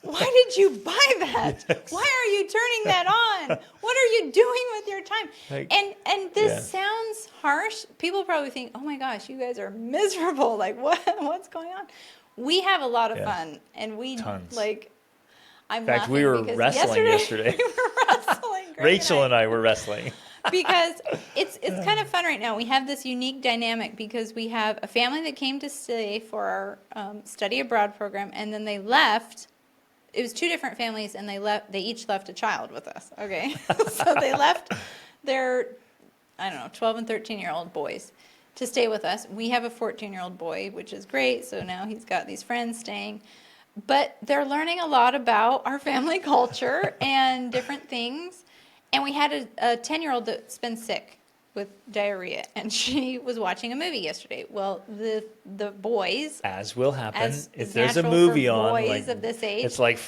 S2: why did you buy that?
S1: Yes.
S2: Why are you turning that on? What are you doing with your time?
S1: Like,
S2: and this sounds harsh. People probably think, oh my gosh, you guys are miserable. Like, what's going on? We have a lot of fun, and we
S1: Tons.
S2: like. I'm
S1: in fact,
S2: laughing
S1: we were
S2: because
S1: wrestling yesterday.
S2: We were wrestling. Greg
S1: Rachel and I were wrestling.
S2: because it's kind of fun right now. We have this unique dynamic because we have a family that came to stay for our study abroad program, and then they left. It was two different families, and they each left a child with us. Okay, so they left their 12 and 13-year-old boys to stay with us. We have a 14-year-old boy, which is great. So now he's got these friends staying. But they're learning a lot about our family culture and different things. And we had a 10-year-old that's been sick with diarrhea, and she was watching a movie yesterday. Well, the boys,
S1: as will happen
S2: as
S1: if
S2: is
S1: there's a
S2: natural
S1: movie
S2: for
S1: on,
S2: boys
S1: like,
S2: of this age,
S1: it's like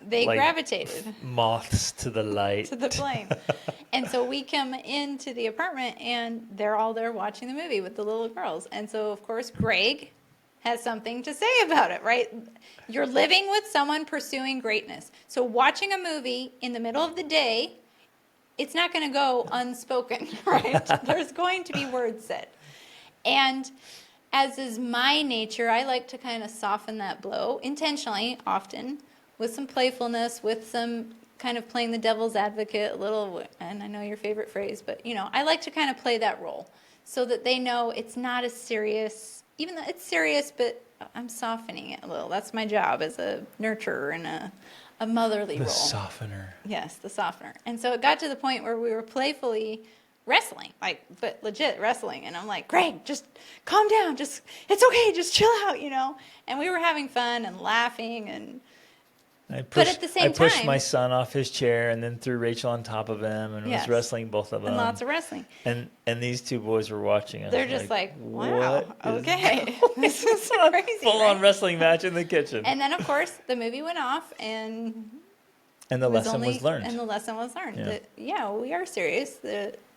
S2: they gravitated
S1: moths to the light.
S2: to the flame. And so we come into the apartment, and they're all there watching the movie with the little girls. And so, of course, Greg has something to say about it, right? You're living with someone pursuing greatness. So watching a movie in the middle of the day, it's not going to go unspoken, right? There's going to be words said. And as is my nature, I like to kind of soften that blow intentionally, often, with some playfulness, with some kind of playing the devil's advocate a little, and I know your favorite phrase, but, I like to kind of play that role so that they know it's not as serious, even though it's serious, but I'm softening it a little. That's my job as a nurturer and a motherly role.
S1: The softener.
S2: Yes, the softener. And so it got to the point where we were playfully wrestling, but legit wrestling. And I'm like, Greg, just calm down. It's okay. Just chill out, And we were having fun and laughing. And But at the same
S1: I pushed
S2: time-
S1: my son off his chair and then threw Rachel on top of him and
S2: Yes.
S1: was wrestling both of them.
S2: And lots of wrestling.
S1: And these two boys were watching us.
S2: They're just like, wow,
S1: what is
S2: okay, this is crazy.
S1: full-on
S2: right?
S1: wrestling match in the kitchen.
S2: And then, of course, the movie went off, and
S1: And the lesson was learned.
S2: And the lesson was learned.
S1: Yeah.
S2: That, yeah, we are serious.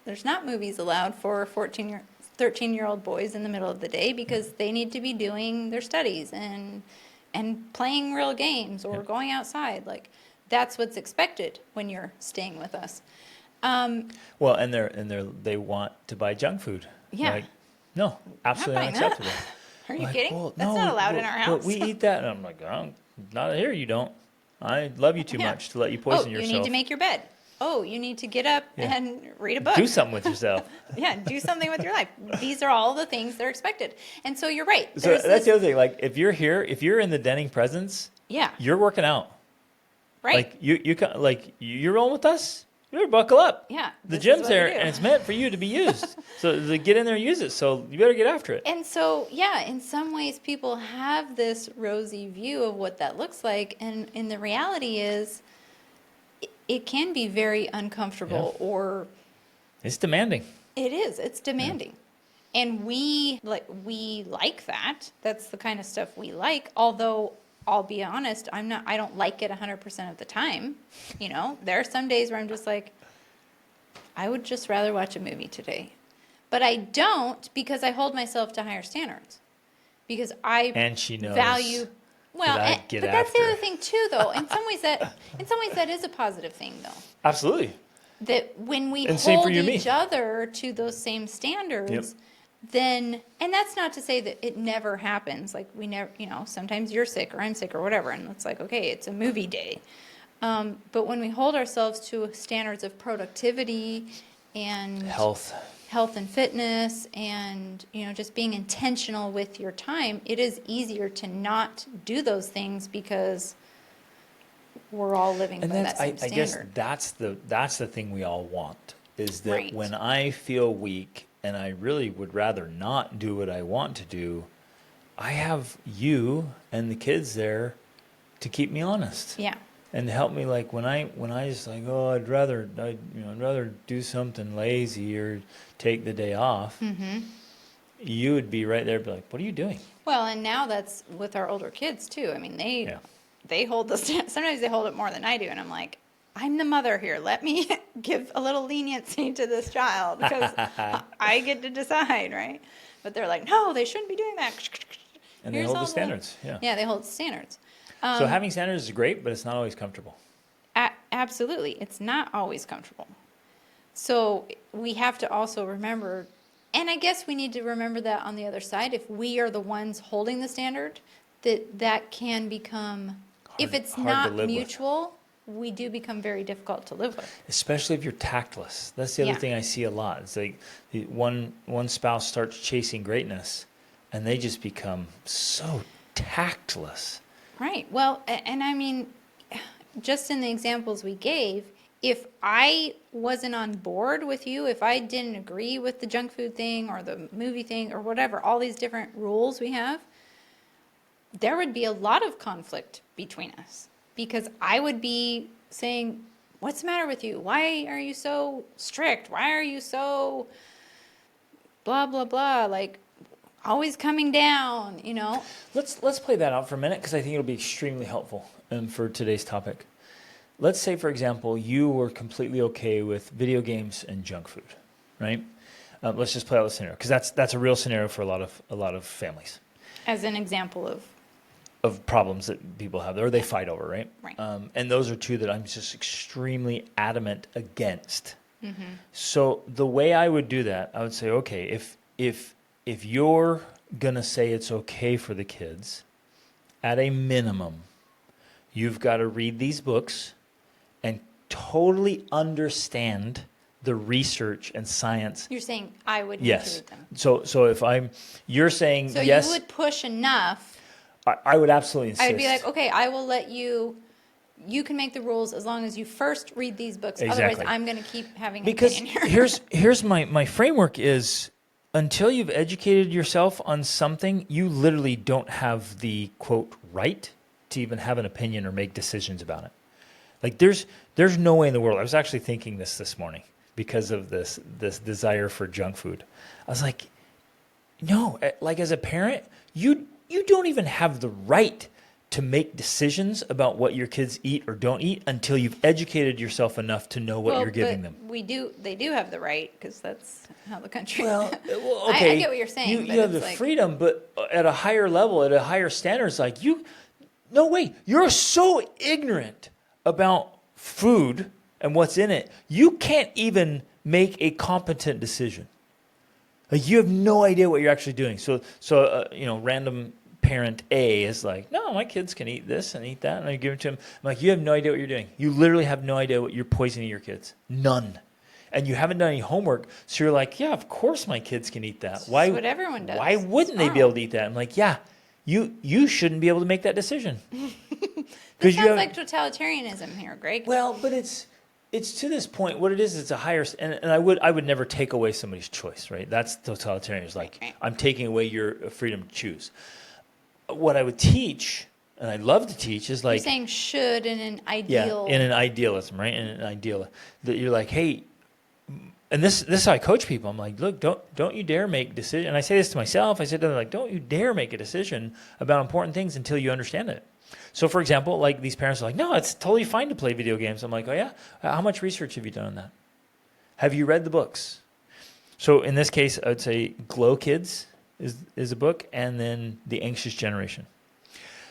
S2: There's not movies allowed for 13-year-old boys in the middle of the day because they need to be doing their studies and playing real games or
S1: Yeah.
S2: going outside. Like, that's what's expected when you're staying with us.
S1: Well, and they want to buy junk food.
S2: Yeah.
S1: Like, no, absolutely
S2: buying that.
S1: unacceptable.
S2: Are you
S1: Like,
S2: kidding?
S1: well,
S2: That's
S1: no,
S2: not allowed in
S1: well,
S2: our
S1: but
S2: house.
S1: we eat that. And I'm like, not here. You don't. I love you too
S2: Yeah.
S1: much to let you poison
S2: you
S1: yourself.
S2: need to make your bed. Oh, you need to get up
S1: Yeah.
S2: and read a book.
S1: Do something with yourself.
S2: Yeah, do something with your life. These are all the things that are expected. And so you're right.
S1: So
S2: There's
S1: that's
S2: this-
S1: the other thing. Like, if you're here, if you're in the Denning presence,
S2: Yeah,
S1: you're working out.
S2: right.
S1: Like you're rolling with us. You better buckle up.
S2: Yeah,
S1: The
S2: this is
S1: gym's
S2: what we
S1: there,
S2: do.
S1: and it's meant for you to be used. So to get in there and use it. So you better get after it.
S2: And so, yeah, in some ways, people have this rosy view of what that looks like. And the reality is, it can be very uncomfortable or
S1: It's demanding.
S2: it is. It's demanding. And we like that. That's the kind of stuff we like. Although, I'll be honest, I don't like it 100% of the time. You know, there are some days where I'm just like, I would just rather watch a movie today. But I don't because I hold myself to higher standards. Because I
S1: And she knows
S2: value well,
S1: that I
S2: and,
S1: get
S2: but that's the
S1: after.
S2: other thing too though. In some ways that is a positive thing though.
S1: Absolutely.
S2: That when we
S1: And same for
S2: hold
S1: you and me.
S2: each other to those same standards,
S1: Yep.
S2: then, and that's not to say that it never happens. Like we never, sometimes you're sick or I'm sick or whatever, and it's like, okay, it's a movie day. But when we hold ourselves to standards of productivity and
S1: Health.
S2: and fitness and, just being intentional with your time, it is easier to not do those things because we're all living
S1: And
S2: by
S1: that's
S2: that
S1: I
S2: same
S1: guess
S2: standard.
S1: that's the thing we all want is that
S2: Right.
S1: when I feel weak and I really would rather not do what I want to do, I have you and the kids there to keep me honest.
S2: Yeah.
S1: And to help me, like when I just like, oh, I'd rather do something lazy or take the day off.
S2: Mm-hmm.
S1: You would be right there, be like, what are you doing?
S2: Well, and now that's with our older kids too. I mean, they hold the sometimes they hold it more than I do, and I'm like, I'm the mother here. Let me give a little leniency to this child because I get to decide, right? But they're like, no, they shouldn't be doing that.
S1: And they
S2: Here's
S1: hold
S2: all
S1: the standards. Yeah.
S2: Yeah, they hold standards.
S1: So having standards is great, but it's not always comfortable.
S2: Absolutely. It's not always comfortable. So we have to also remember, and I guess we need to remember that on the other side, if we are the ones holding the standard, that can become, if it's
S1: hard to
S2: not
S1: live with.
S2: mutual, we do become very difficult to live with.
S1: Especially if you're tactless. That's the other
S2: Yeah.
S1: thing I see a lot. It's like one spouse starts chasing greatness, and they just become so tactless.
S2: Right. Well, and I mean, just in the examples we gave, if I wasn't on board with you, if I didn't agree with the junk food thing or the movie thing or whatever, all these different rules we have, there would be a lot of conflict between us because I would be saying, what's the matter with you? Why are you so strict? Why are you so blah, blah, blah? Like, always coming down,
S1: Let's play that out for a minute because I think it'll be extremely helpful for today's topic. Let's say, for example, you were completely okay with video games and junk food, right? Let's just play out the scenario because that's a real scenario for a lot of families
S2: As an example
S1: of problems that people have or they fight over, right?
S2: Right.
S1: And those are two that I'm just extremely adamant against.
S2: Mm-hmm.
S1: So the way I would do that, I would say, okay, if you're gonna say it's okay for the kids, at a minimum, you've got to read these books and totally understand the research and science.
S2: You're saying I would need to
S1: Yes.
S2: read them.
S1: So if you're saying
S2: So
S1: yes,
S2: you would push enough.
S1: I would absolutely insist.
S2: I'd be like, okay, I will let you. You can make the rules as long as you first read these books.
S1: Exactly.
S2: Otherwise, I'm going to keep having an
S1: because
S2: opinion here.
S1: here's my framework is until you've educated yourself on something, you literally don't have the quote right to even have an opinion or make decisions about it. Like there's no way in the world. I was actually thinking this morning because of this desire for junk food. I was like, no, like as a parent, you don't even have the right to make decisions about what your kids eat or don't eat until you've educated yourself enough to know what you're giving them.
S2: They do have the right, because that's how the country.
S1: Well, okay.
S2: I get what you're saying.
S1: You have the freedom, but at a higher level, at a higher standard, it's like no way. You're so ignorant about food and what's in it. You can't even make a competent decision. Like you have no idea what you're actually doing. So random parent A is like, no, my kids can eat this and eat that, and I give it to them. I'm like, you have no idea what you're doing. You literally have no idea what you're poisoning your kids. None. And you haven't done any homework, so you're like, yeah, of course my kids can eat that. Why?
S2: That's what everyone does.
S1: Why wouldn't they be able to eat that? I'm like, yeah, you shouldn't be able to make that decision.
S2: It sounds like totalitarianism here, Greg.
S1: Well, but it's to this point. What it is, it's a higher, and I would never take away somebody's choice, right? That's totalitarian. It's like
S2: Right.
S1: I'm taking away your freedom to choose. What I would teach, and I love to teach, is like
S2: You're saying should in an ideal.
S1: in an idealism, right? In an ideal that you're like, hey, and this is how I coach people. I'm like, look, don't you dare make decision. And I say this to myself. I said to them, like, don't you dare make a decision about important things until you understand it. So, for example, like these parents are like, no, it's totally fine to play video games. I'm like, oh yeah, how much research have you done on that? Have you read the books? So in this case, I would say Glow Kids is a book, and then The Anxious Generation.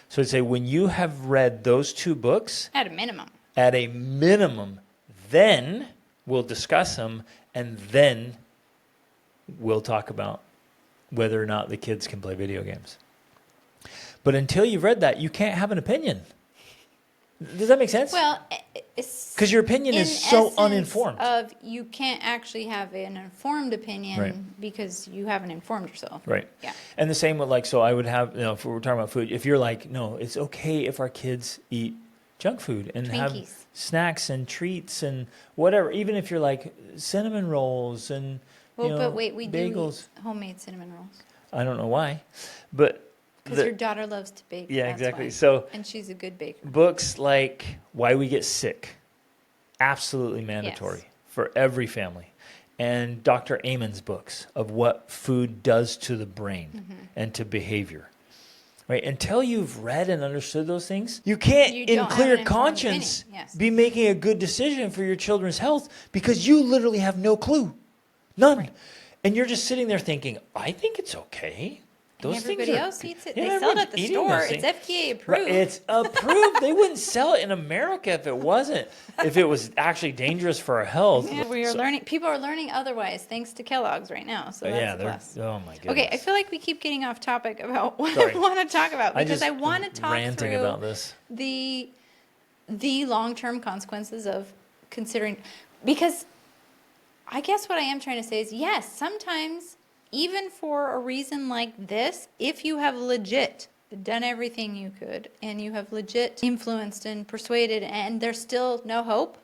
S1: So I'd say when you have read those two books,
S2: At a minimum.
S1: then we'll discuss them, and then we'll talk about whether or not the kids can play video games. But until you've read that, you can't have an opinion. Does that make sense?
S2: Well,
S1: Because your opinion is so uninformed.
S2: You can't actually have an informed opinion
S1: Right.
S2: because you haven't informed yourself.
S1: Right.
S2: Yeah.
S1: And the same with so I would have, if we're talking about food, if you're like, no, it's okay if our kids eat junk food and have
S2: Twinkies.
S1: snacks and treats and whatever, even if you're like cinnamon rolls and
S2: But wait, we
S1: bagels.
S2: do eat homemade cinnamon rolls.
S1: I don't know why, but
S2: Because your daughter loves to bake.
S1: yeah,
S2: that's
S1: exactly.
S2: why.
S1: So
S2: And she's a good baker.
S1: books like Why We Get Sick, absolutely mandatory
S2: Yes.
S1: for every family. And Dr. Amen's books of what food does to the brain
S2: Mm-hmm.
S1: and to behavior. Right? Until you've read and understood those things, you can't,
S2: You
S1: in
S2: don't have
S1: clear
S2: an informed
S1: conscience,
S2: opinion. Yes.
S1: be making a good decision for your children's health because you literally have no clue. None.
S2: Right.
S1: And you're just sitting there thinking, I think it's okay.
S2: And
S1: Those things
S2: everybody
S1: are,
S2: else eats it.
S1: Yeah,
S2: They sell it
S1: everyone's
S2: at the
S1: eating
S2: store.
S1: those
S2: It's
S1: things.
S2: FDA approved.
S1: Right, it's approved. They wouldn't sell it in America if it wasn't. If it was actually dangerous for our health.
S2: Yeah, we are learning. People are learning otherwise thanks to Kellogg's right now. So that's
S1: Yeah,
S2: a
S1: they're.
S2: plus.
S1: Oh my goodness.
S2: Okay, I feel like we keep getting off topic about what
S1: Sorry.
S2: I want to talk about
S1: I
S2: because
S1: just
S2: I want to talk
S1: ranting
S2: through
S1: about this.
S2: the long-term consequences of considering, because I guess what I am trying to say is yes, sometimes even for a reason like this, if you have legit done everything you could and you have legit influenced and persuaded and there's still no hope,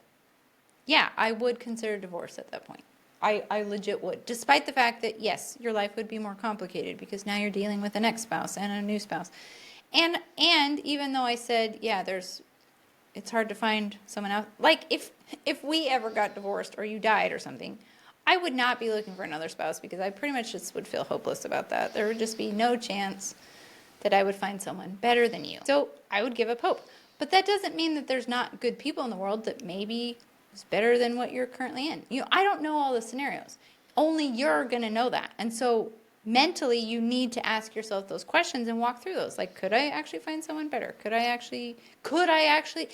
S2: yeah, I would consider divorce at that point. I legit would, despite the fact that yes, your life would be more complicated because now you're dealing with an ex-spouse and a new spouse. And even though I said, yeah, it's hard to find someone else. Like if we ever got divorced or you died or something, I would not be looking for another spouse because I pretty much just would feel hopeless about that. There would just be no chance that I would find someone better than you. So I would give up hope. But that doesn't mean that there's not good people in the world that maybe is better than what you're currently in. I don't know all the scenarios. Only you're going to know that. And so mentally you need to ask yourself those questions and walk through those. Like, could I actually find someone better? Could I actually,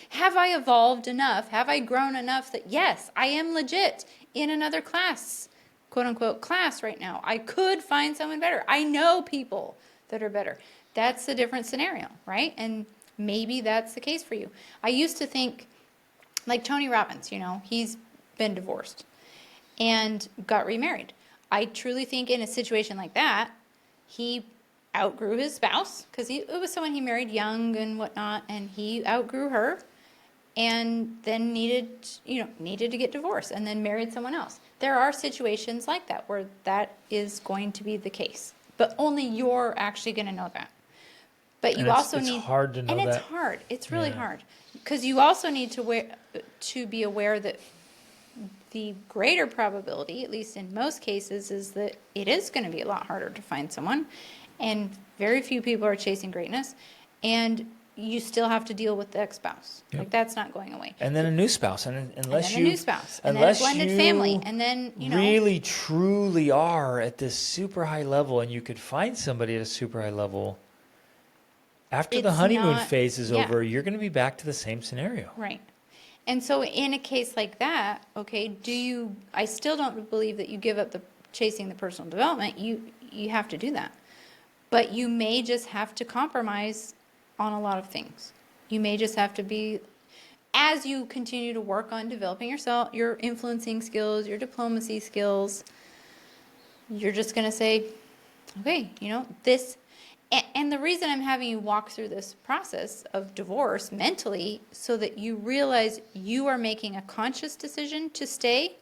S2: have I evolved enough? Have I grown enough that, yes, I am legit in another class, quote unquote class right now. I could find someone better. I know people that are better. That's a different scenario, right? And maybe that's the case for you. I used to think, like Tony Robbins, he's been divorced and got remarried. I truly think in a situation like that, he outgrew his spouse because it was someone he married young and whatnot, and he outgrew her and then needed to get divorced and then married someone else. There are situations like that where that is going to be the case, but only you're actually going to know that. But
S1: And
S2: you also
S1: it's
S2: need,
S1: hard to know
S2: and it's
S1: that.
S2: hard. It's really
S1: Yeah.
S2: hard because you also need to be aware that the greater probability, at least in most cases, is that it is going to be a lot harder to find someone, and very few people are chasing greatness, and you still have to deal with the ex-spouse.
S1: Yep.
S2: Like that's not going away.
S1: And then a new spouse, and unless
S2: and then a
S1: you,
S2: new spouse, and then a blended family, and then
S1: really truly are at this super high level, and you could find somebody at a super high level. After the
S2: It's
S1: honeymoon
S2: not-
S1: phase is
S2: yeah.
S1: over, you're going to be back to the same scenario.
S2: Right. And so in a case like that, okay, I still don't believe that you give up the chasing the personal development. You have to do that. But you may just have to compromise on a lot of things. You may just have to be, as you continue to work on developing yourself, your influencing skills, your diplomacy skills, you're just going to say, okay, this. And the reason I'm having you walk through this process of divorce mentally, so that you realize you are making a conscious decision to stay,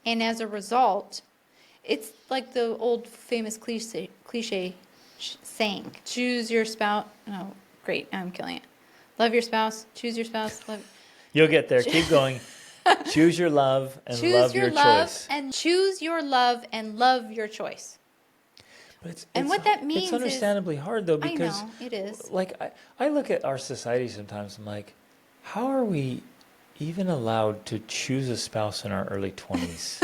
S2: and as a result, it's like the old famous cliche saying, choose your spouse. Oh, great, I'm killing it. Love your spouse, choose your spouse.
S1: You'll get there. Keep going. Choose your love and love your choice.
S2: And choose your love and love your choice.
S1: But
S2: And what that means
S1: it's understandably hard, though, because
S2: I know, it is.
S1: like I look at our society sometimes, I'm like, how are we even allowed to choose a spouse in our early 20s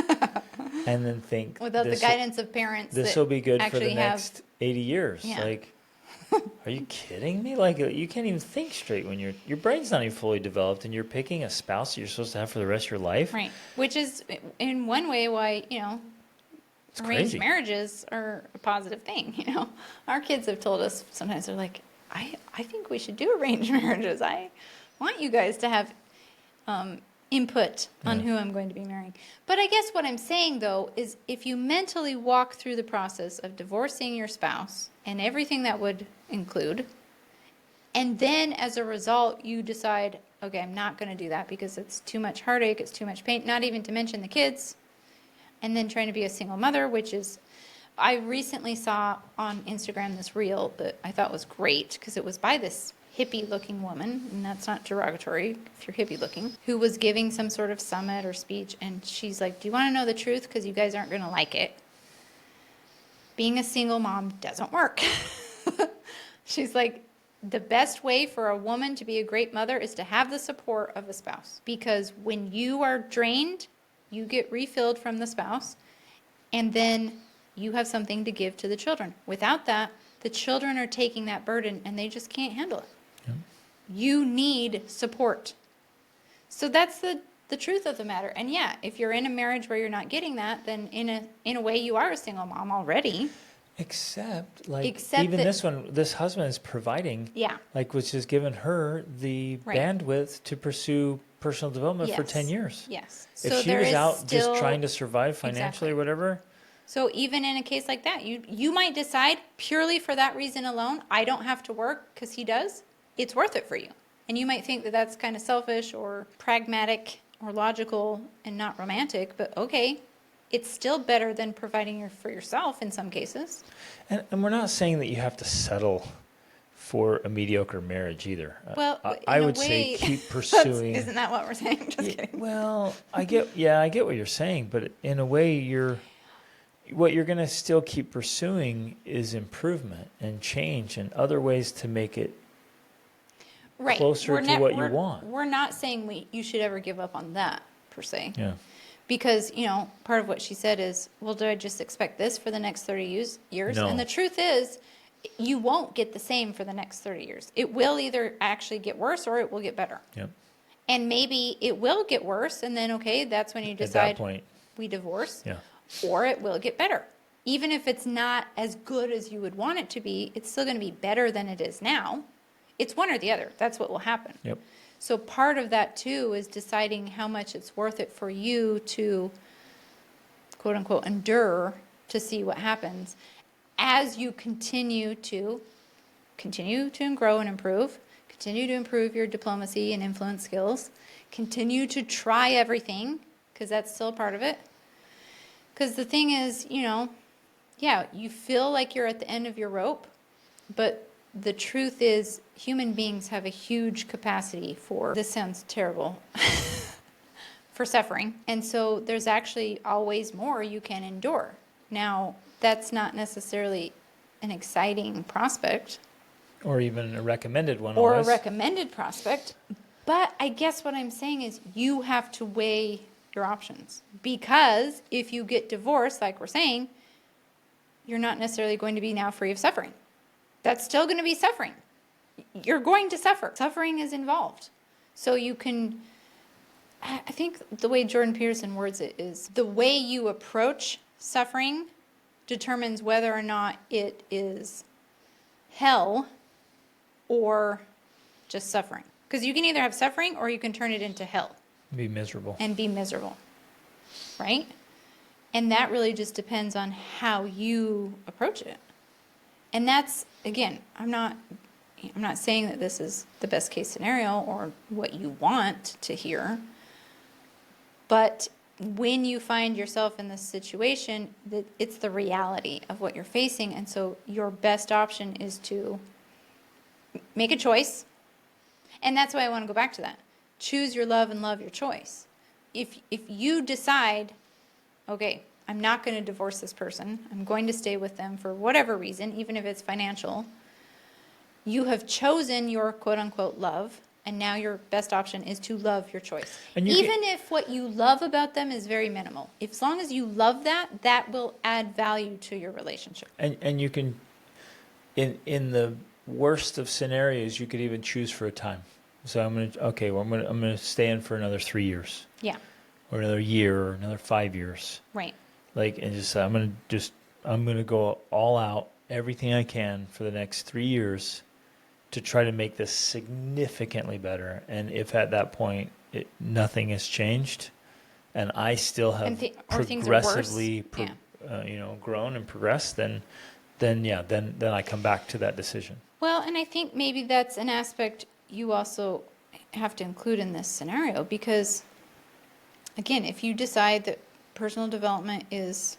S1: and then think
S2: without the guidance of parents,
S1: this will be good for the
S2: actually
S1: next 80 years?
S2: Yeah.
S1: Like, are you kidding me? Like, you can't even think straight when your brain's not even fully developed, and you're picking a spouse that you're supposed to have for the rest of your life.
S2: Right. Which is in one way why,
S1: It's
S2: arranged
S1: crazy.
S2: marriages are a positive thing. Our kids have told us sometimes, they're like, I think we should do arranged marriages. I want you guys to have input on who I'm going to be marrying. But I guess what I'm saying, though, is if you mentally walk through the process of divorcing your spouse and everything that would include, and then as a result you decide, okay, I'm not going to do that because it's too much heartache, it's too much pain, not even to mention the kids, and then trying to be a single mother, which is, I recently saw on Instagram this reel that I thought was great because it was by this hippie-looking woman, and that's not derogatory if you're hippie-looking, who was giving some sort of summit or speech, and she's like, do you want to know the truth? Because you guys aren't going to like it. Being a single mom doesn't work. She's like, the best way for a woman to be a great mother is to have the support of a spouse. Because when you are drained, you get refilled from the spouse, and then you have something to give to the children. Without that, the children are taking that burden and they just can't handle it.
S1: Yeah.
S2: You need support. So that's the truth of the matter. And yeah, if you're in a marriage where you're not getting that, then in a way you are a single mom already.
S1: Except
S2: Except that-
S1: this husband is providing,
S2: Yeah.
S1: which has given her the
S2: Right.
S1: bandwidth to pursue personal development for
S2: Yes.
S1: 10 years.
S2: Yes.
S1: If
S2: So
S1: she
S2: there
S1: was
S2: is
S1: out
S2: still,
S1: just trying to survive financially
S2: Exactly.
S1: or whatever,
S2: So even in a case like that, you might decide purely for that reason alone, I don't have to work because he does. It's worth it for you. And you might think that that's kind of selfish or pragmatic or logical and not romantic, but okay, it's still better than providing for yourself in some cases.
S1: and we're not saying that you have to settle for a mediocre marriage either.
S2: Well,
S1: I
S2: in a
S1: would say
S2: way,
S1: keep pursuing.
S2: Isn't that what we're saying? Just kidding.
S1: Well, I get what you're saying, but in a way, what you're going to still keep pursuing is improvement and change and other ways to make it
S2: Right.
S1: closer to what you want.
S2: We're not saying you should ever give up on that per se.
S1: Yeah.
S2: Because, part of what she said is, well, do I just expect this for the next 30 years?
S1: No.
S2: And the truth is, you won't get the same for the next 30 years. It will either actually get worse or it will get better.
S1: Yep.
S2: And maybe it will get worse, and then, okay, that's when you
S1: At that
S2: decide
S1: point,
S2: we divorce.
S1: yeah.
S2: Or it will get better. Even if it's not as good as you would want it to be, it's still going to be better than it is now. It's one or the other. That's what will happen.
S1: Yep.
S2: So part of that, too, is deciding how much it's worth it for you to, quote unquote, endure to see what happens as you continue to grow and improve, continue to improve your diplomacy and influence skills, continue to try everything, because that's still part of it. Because the thing is, yeah, you feel like you're at the end of your rope, but the truth is human beings have a huge capacity for, this sounds terrible, for suffering. And so there's actually always more you can endure. Now, that's not necessarily an exciting prospect.
S1: Or even a recommended one.
S2: Or
S1: always.
S2: a recommended prospect. But I guess what I'm saying is you have to weigh your options. Because if you get divorced, like we're saying, you're not necessarily going to be now free of suffering. That's still going to be suffering. You're going to suffer. Suffering is involved. So you can, I think the way Jordan Peterson words it is, the way you approach suffering determines whether or not it is hell or just suffering. Because you can either have suffering or you can turn it into hell.
S1: Be miserable.
S2: And be miserable. Right? And that really just depends on how you approach it. And that's, again, I'm not saying that this is the best case scenario or what you want to hear. But when you find yourself in this situation, it's the reality of what you're facing. And so your best option is to make a choice. And that's why I want to go back to that. Choose your love and love your choice. If you decide, okay, I'm not going to divorce this person, I'm going to stay with them for whatever reason, even if it's financial, you have chosen your quote-unquote love, and now your best option is to love your choice. Even if what you love about them is very minimal. As long as you love that, that will add value to your relationship.
S1: And you can, in the worst of scenarios, you could even choose for a time. So I'm gonna stay in for another 3 years.
S2: Yeah.
S1: Or another year, or another 5 years.
S2: Right.
S1: Like, and just I'm gonna go all out, everything I can for the next 3 years to try to make this significantly better. And if at that point nothing has changed, and I still have progressively, grown and progressed, then I come back to that decision.
S2: Well, and I think maybe that's an aspect you also have to include in this scenario, because, again, if you decide that personal development is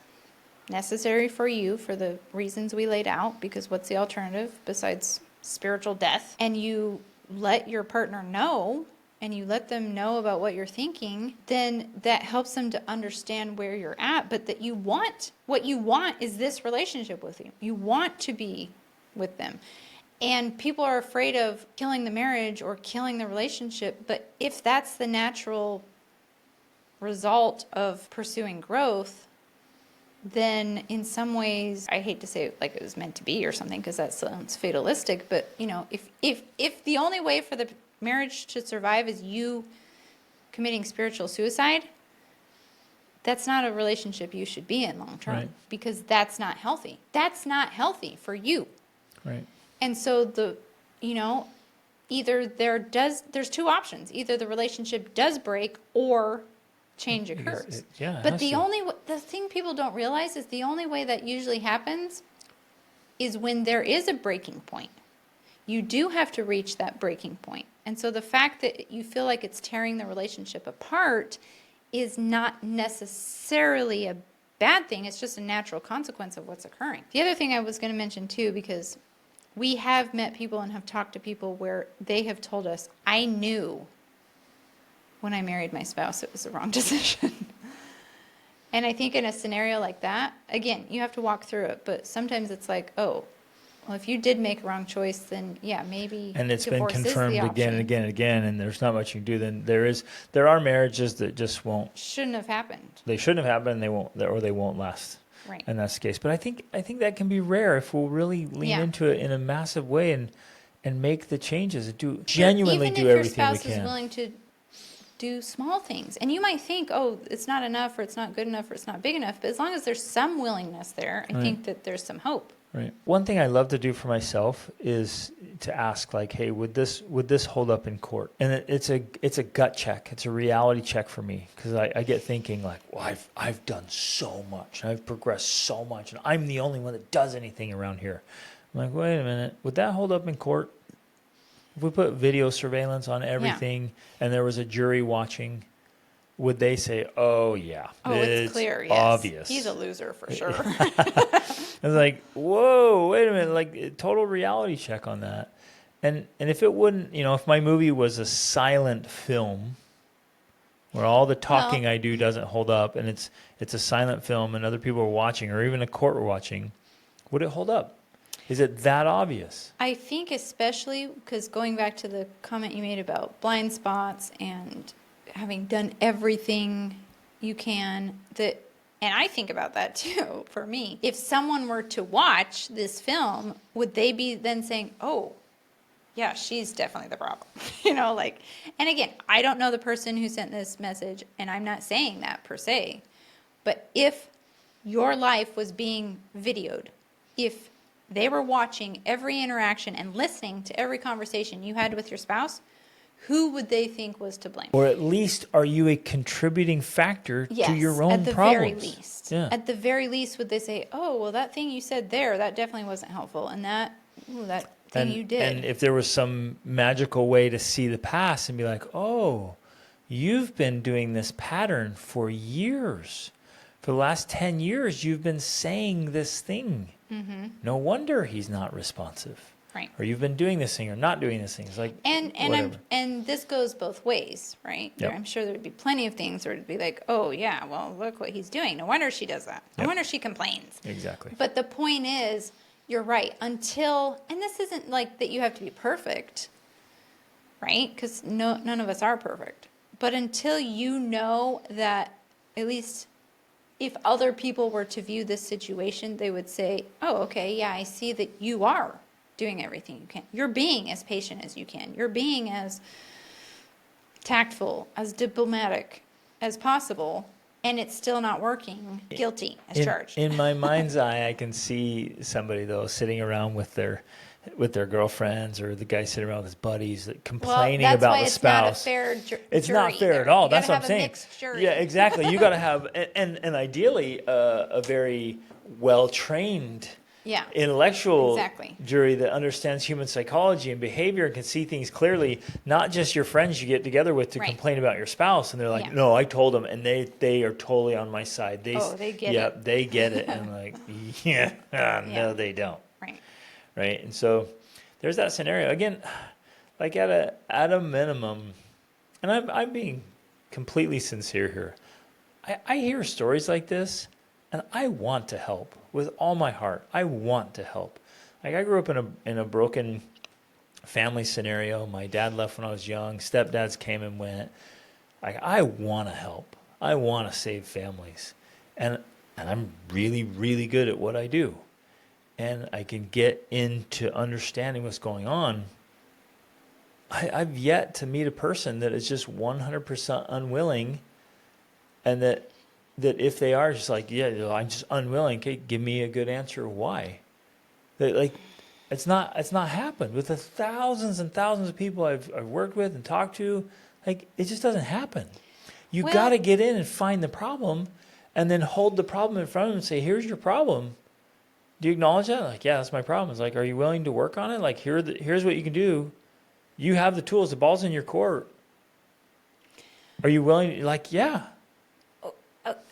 S2: necessary for you for the reasons we laid out, because what's the alternative besides spiritual death, and you let your partner know, and you let them know about what you're thinking, then that helps them to understand where you're at, but that what you want is this relationship with you. You want to be with them. And people are afraid of killing the marriage or killing the relationship, but if that's the natural result of pursuing growth, then in some ways, I hate to say it like it was meant to be or something, because that sounds fatalistic, but if the only way for the marriage to survive is you committing spiritual suicide, that's not a relationship you should be in long term. Right. Because that's not healthy. That's not healthy for you.
S1: Right.
S2: And so there's two options. Either the relationship does break or change occurs. But the thing people don't realize is the only way that usually happens is when there is a breaking point. You do have to reach that breaking point. And so the fact that you feel like it's tearing the relationship apart is not necessarily a bad thing. It's just a natural consequence of what's occurring. The other thing I was going to mention too, because we have met people and have talked to people where they have told us, I knew when I married my spouse it was the wrong decision. And I think in a scenario like that, again, you have to walk through it, but sometimes it's like, oh, well, if you did make a wrong choice, then yeah, maybe
S1: and it's been
S2: divorce
S1: confirmed
S2: is the
S1: again and
S2: option.
S1: again and again, and there's not much you can do. Then there are marriages that just
S2: shouldn't have happened.
S1: They shouldn't have happened. They won't last.
S2: Right.
S1: And that's the case. But I think that can be rare if we'll really lean into it in a massive way and make the changes and genuinely do everything we can.
S2: Even if your spouse is willing to do small things, and you might think, oh, it's not enough, or it's not good enough, or it's not big enough. But as long as there's some willingness there, I think that there's some hope.
S1: Right. One thing I love to do for myself is to ask, like, hey, would this hold up in court? And it's a gut check. It's a reality check for me, because I get thinking like, well, I've done so much, I've progressed so much, and I'm the only one that does anything around here. I'm like, wait a minute, would that hold up in court? If we put video surveillance on everything and there was a jury watching, would they say, "Oh yeah,
S2: Oh, it's clear. Yes,
S1: obvious"?
S2: he's a loser for sure.
S1: It's like, whoa, wait a minute, like total reality check on that. And if it wouldn't, if my movie was a silent film where all the talking
S2: Well,
S1: I do doesn't hold up, and it's a silent film and other people are watching, or even a court were watching, would it hold up? Is it that obvious?
S2: I think especially because going back to the comment you made about blind spots and having done everything you can, that, and I think about that too for me. If someone were to watch this film, would they be then saying, "Oh, yeah, she's definitely the problem"? And again, I don't know the person who sent this message, and I'm not saying that per se, but if your life was being videoed, if they were watching every interaction and listening to every conversation you had with your spouse, who would they think was to blame?
S1: Or at least, are you a contributing factor to your own
S2: at the
S1: problems?
S2: very least.
S1: Yeah.
S2: At the very least, would they say, "Oh, well, that thing you said there, that definitely wasn't helpful, and that thing you did."
S1: And if there was some magical way to see the past and be like, "Oh, you've been doing this pattern for years. For the last 10 years, you've been saying this thing.
S2: Mm-hmm.
S1: No wonder he's not responsive."
S2: Right.
S1: Or you've been doing this thing or not doing this thing. It's like,
S2: And this goes both ways, right?
S1: Yep.
S2: I'm sure there would be plenty of things where it'd be like, "Oh yeah, well, look what he's doing. No wonder she does that. No
S1: Yep.
S2: wonder she complains."
S1: Exactly.
S2: But the point is, you're right. Until, and this isn't like that you have to be perfect, right? Because none of us are perfect. But until you know that, at least if other people were to view this situation, they would say, "Oh, okay, yeah, I see that you are doing everything you can. You're being as patient as you can. You're being as tactful, as diplomatic as possible, and it's still not working." Guilty as charged.
S1: In my mind's eye, I can see somebody though sitting around with their girlfriends, or the guy sitting around with his buddies, like, complaining
S2: that's
S1: about
S2: why
S1: the
S2: it's
S1: spouse.
S2: Not a fair
S1: It's
S2: jury
S1: not fair
S2: there.
S1: at all.
S2: You
S1: That's
S2: gotta
S1: what I'm
S2: have a
S1: saying.
S2: mixed jury.
S1: Yeah, exactly. You got to have and ideally a very well trained.
S2: Yeah.
S1: Intellectual
S2: Exactly.
S1: jury that understands human psychology and behavior and can see things clearly, not just your friends you get together with to
S2: Right.
S1: complain about your spouse, and they're like,
S2: Yeah.
S1: "No, I told them," and they are totally on my side. They
S2: get
S1: yep,
S2: it.
S1: they get it, and I'm like, yeah, no,
S2: Yeah.
S1: they don't,
S2: Right.
S1: right? And so there's that scenario again, like at a minimum, and I'm being completely sincere here. I hear stories like this, and I want to help with all my heart. I want to help. Like, I grew up in a broken family scenario. My dad left when I was young. Stepdads came and went. Like, I want to help. I want to save families, and I'm really, really good at what I do, and I can get into understanding what's going on. I've yet to meet a person that is just 100% unwilling, and that if they are just like, "Yeah, I'm just unwilling," okay, give me a good answer why. That, like, it's not happened with the thousands and thousands of people I've worked with and talked to. Like, it just doesn't happen. You
S2: Well-
S1: got to get in and find the problem, and then hold the problem in front of them and say, "Here's your problem. Do you acknowledge that?" Like, "Yeah, that's my problem." It's like, "Are you willing to work on it?" Like, here's what you can do. You have the tools. The ball's in your court. Are you willing? Like, yeah.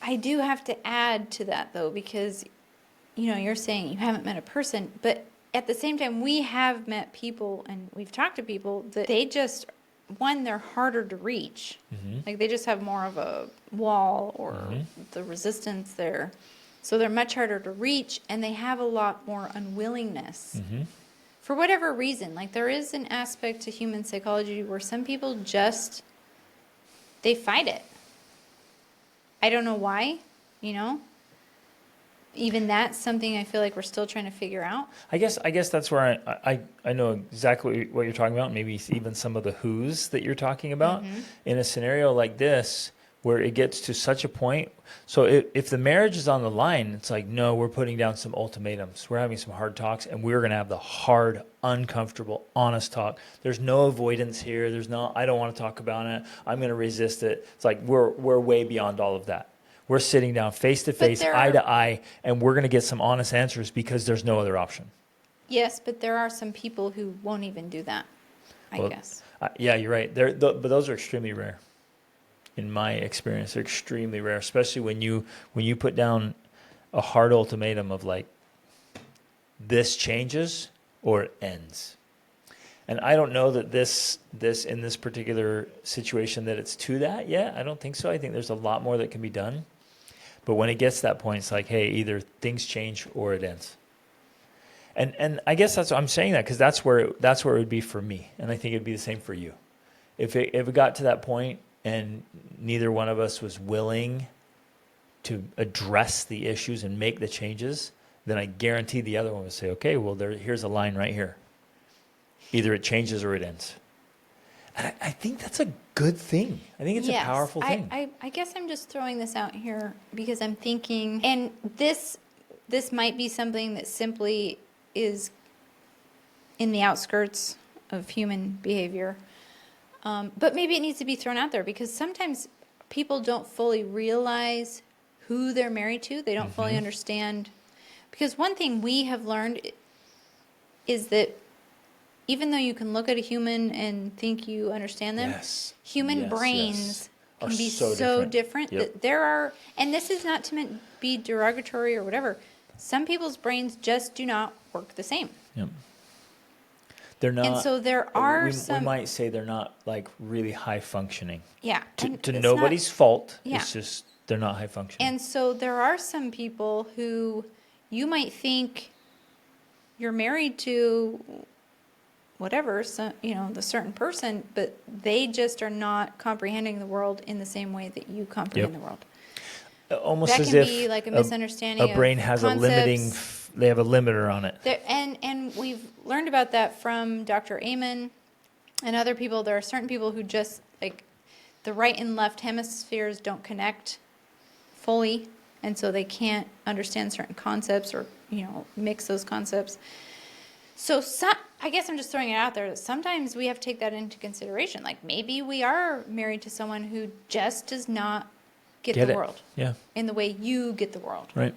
S2: I do have to add to that though, because you're saying you haven't met a person, but at the same time we have met people and we've talked to people that they just, one, they're harder to reach.
S1: Mm-hmm.
S2: Like, they just have more of a wall or
S1: Mm-hmm.
S2: the resistance there. So they're much harder to reach, and they have a lot more unwillingness.
S1: Mm-hmm.
S2: For whatever reason. Like, there is an aspect to human psychology where some people just, they fight it. I don't know why, Even that's something I feel like we're still trying to figure out.
S1: I guess that's where I know exactly what you're talking about. Maybe even some of the who's that you're talking about in a scenario like this, where it gets to such a point. So if the marriage is on the line, it's like, no, we're putting down some ultimatums. We're having some hard talks, and we're going to have the hard, uncomfortable, honest talk. There's no avoidance here. I don't want to talk about it. I'm going to resist it. It's like we're way beyond all of that. We're sitting down face to face, eye to eye, and we're going to get some honest answers because there's no other option.
S2: Yes, but there are some people who won't even do that, I guess.
S1: Yeah, you're right. But those are extremely rare. in my experience, are extremely rare, especially when you put down a hard ultimatum of like, this changes or it ends. And I don't know that this in this particular situation that it's to that yet. I don't think so. I think there's a lot more that can be done. But when it gets to that point, it's like, hey, either things change or it ends. And I guess that's what I'm saying, that because that's where it would be for me, and I think it'd be the same for you. If it got to that point and neither one of us was willing to address the issues and make the changes, then I guarantee the other one would say, okay, well, here's a line right here. Either it changes or it ends. And I think that's a good thing. I think it's a powerful thing.
S2: I guess I'm just throwing this out here because I'm thinking, and this might be something that simply is in the outskirts of human behavior. But maybe it needs to be thrown out there because sometimes people don't fully realize who they're married to. They don't fully understand. Because one thing we have learned is that even though you can look at a human and think you understand them, human brains can be so different that there are, and this is not to be derogatory or whatever, some people's brains just do not work the same.
S1: Yep. They're not. And
S2: so there are some.
S1: We might say they're not like really high functioning.
S2: Yeah.
S1: To nobody's fault. Yeah. It's just they're not high functioning.
S2: And so there are some people who you might think you're married to whatever, so, the certain person, but they just are not comprehending the world in the same way that you comprehend the world.
S1: Almost
S2: that
S1: as
S2: can
S1: if
S2: be like a misunderstanding.
S1: A brain has
S2: concepts.
S1: They have a limiter on it.
S2: And we've learned about that from Dr. Amen and other people. There are certain people who just, like, the right and left hemispheres don't connect fully, and so they can't understand certain concepts or, mix those concepts. So I guess I'm just throwing it out there that sometimes we have to take that into consideration. Like maybe we are married to someone who just does not get the world in the way you get the world.
S1: Right.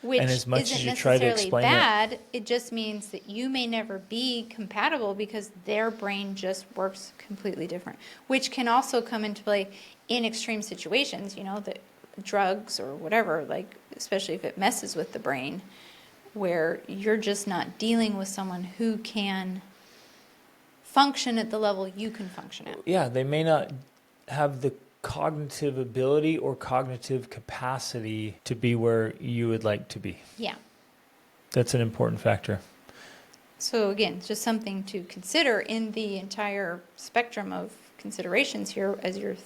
S2: Which
S1: and as much
S2: isn't
S1: as you try to
S2: necessarily
S1: explain
S2: bad. It just means that you may never be compatible because their brain just works completely different, which can also come into play in extreme situations, the drugs or whatever, like especially if it messes with the brain, where you're just not dealing with someone who can function at the level you can function at.
S1: Yeah, they may not have the cognitive ability or cognitive capacity to be where you would like to be.
S2: Yeah.
S1: That's an important factor.
S2: So again, just something to consider in the entire spectrum of considerations here as you're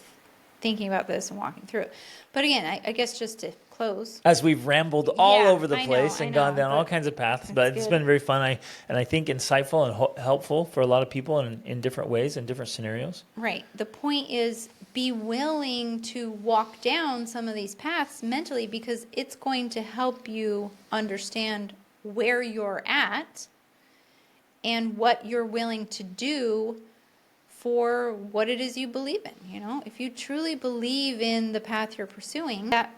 S2: thinking about this and walking through it. But again, I guess just to close.
S1: As we've rambled all over the place and gone down all kinds of paths, but it's been very fun. I think insightful and helpful for a lot of people in different ways and different scenarios.
S2: Right. The point is be willing to walk down some of these paths mentally because it's going to help you understand where you're at and what you're willing to do for what it is you believe in. If you truly believe in the path you're pursuing, that,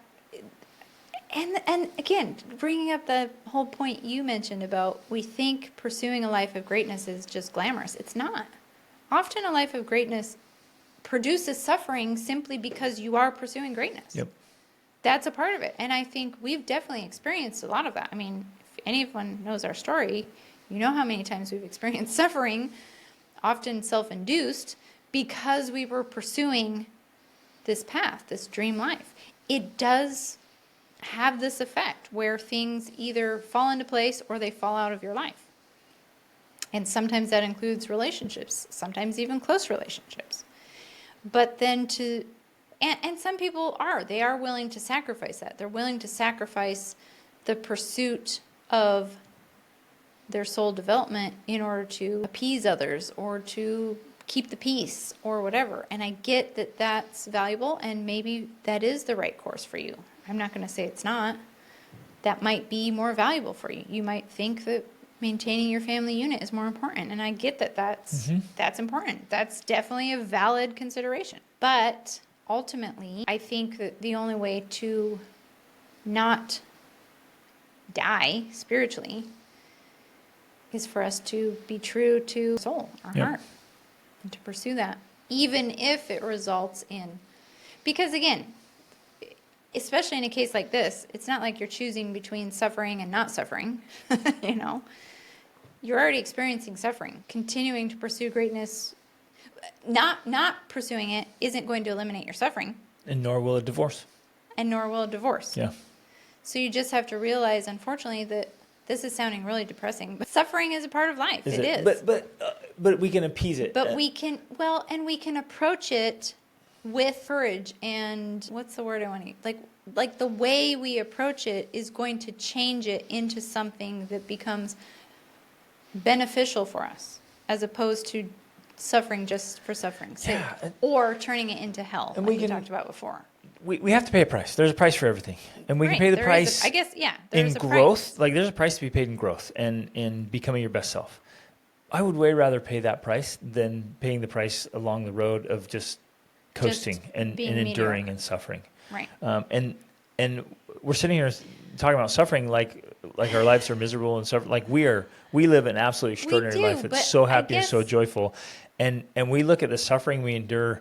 S2: and again, bringing up the whole point you mentioned about we think pursuing a life of greatness is just glamorous. It's not. Often a life of greatness produces suffering simply because you are pursuing greatness.
S1: Yep.
S2: That's a part of it. And I think we've definitely experienced a lot of that. I mean, if anyone knows our story, you know how many times we've experienced suffering, often self-induced, because we were pursuing this path, this dream life. It does have this effect where things either fall into place or they fall out of your life. And sometimes that includes relationships, sometimes even close relationships. But then and some people they are willing to sacrifice that. They're willing to sacrifice the pursuit of their soul development in order to appease others or to keep the peace or whatever. And I get that that's valuable and maybe that is the right course for you. I'm not going to say it's not. That might be more valuable for you. You might think that maintaining your family unit is more important. And I get that that's important. That's definitely a valid consideration. But ultimately, I think that the only way to not die spiritually is for us to be true to soul, our heart, and to pursue that, even if it results in Because again, especially in a case like this, it's not like you're choosing between suffering and not suffering. You know, you're already experiencing suffering. Continuing to pursue greatness, not pursuing it, isn't going to eliminate your suffering.
S1: And nor will a divorce.
S2: And nor will a divorce.
S1: Yeah.
S2: So you just have to realize, unfortunately, that this is sounding really depressing, but suffering is a part of life. It is.
S1: But we can appease it.
S2: But we can, and we can approach it with courage and what's the word I want to use? Like the way we approach it is going to change it into something that becomes beneficial for us, as opposed to suffering just for suffering's sake, or turning it into hell,
S1: and
S2: like we talked about before.
S1: We have to pay a price. There's a price for everything. And we can pay the price in growth. Like there's a price to be paid in growth and in becoming your best self. I would way rather pay that price than paying the price along the road of just coasting and enduring and suffering.
S2: Right.
S1: And we're sitting here talking about suffering like our lives are miserable and suffering. Like we live an absolutely extraordinary life. It's so happy and so joyful. And we look at the suffering we endure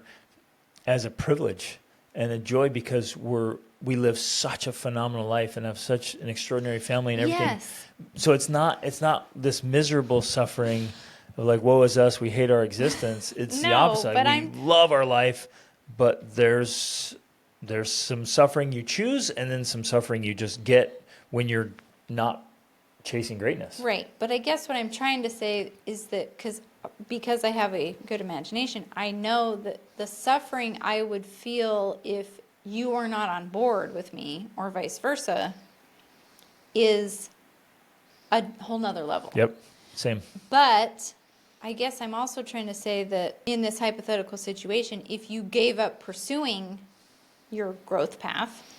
S1: as a privilege and a joy because we live such a phenomenal life and have such an extraordinary family and everything.
S2: Yes.
S1: So it's not this miserable suffering of like, woe is us, we hate our existence. It's the opposite. We love our life, but there's some suffering you choose and then some suffering you just get when you're not chasing greatness.
S2: Right. But I guess what I'm trying to say is that because I have a good imagination, I know that the suffering I would feel if you are not on board with me or vice versa is a whole nother level.
S1: Yep. Same.
S2: But I guess I'm also trying to say that in this hypothetical situation, if you gave up pursuing your growth path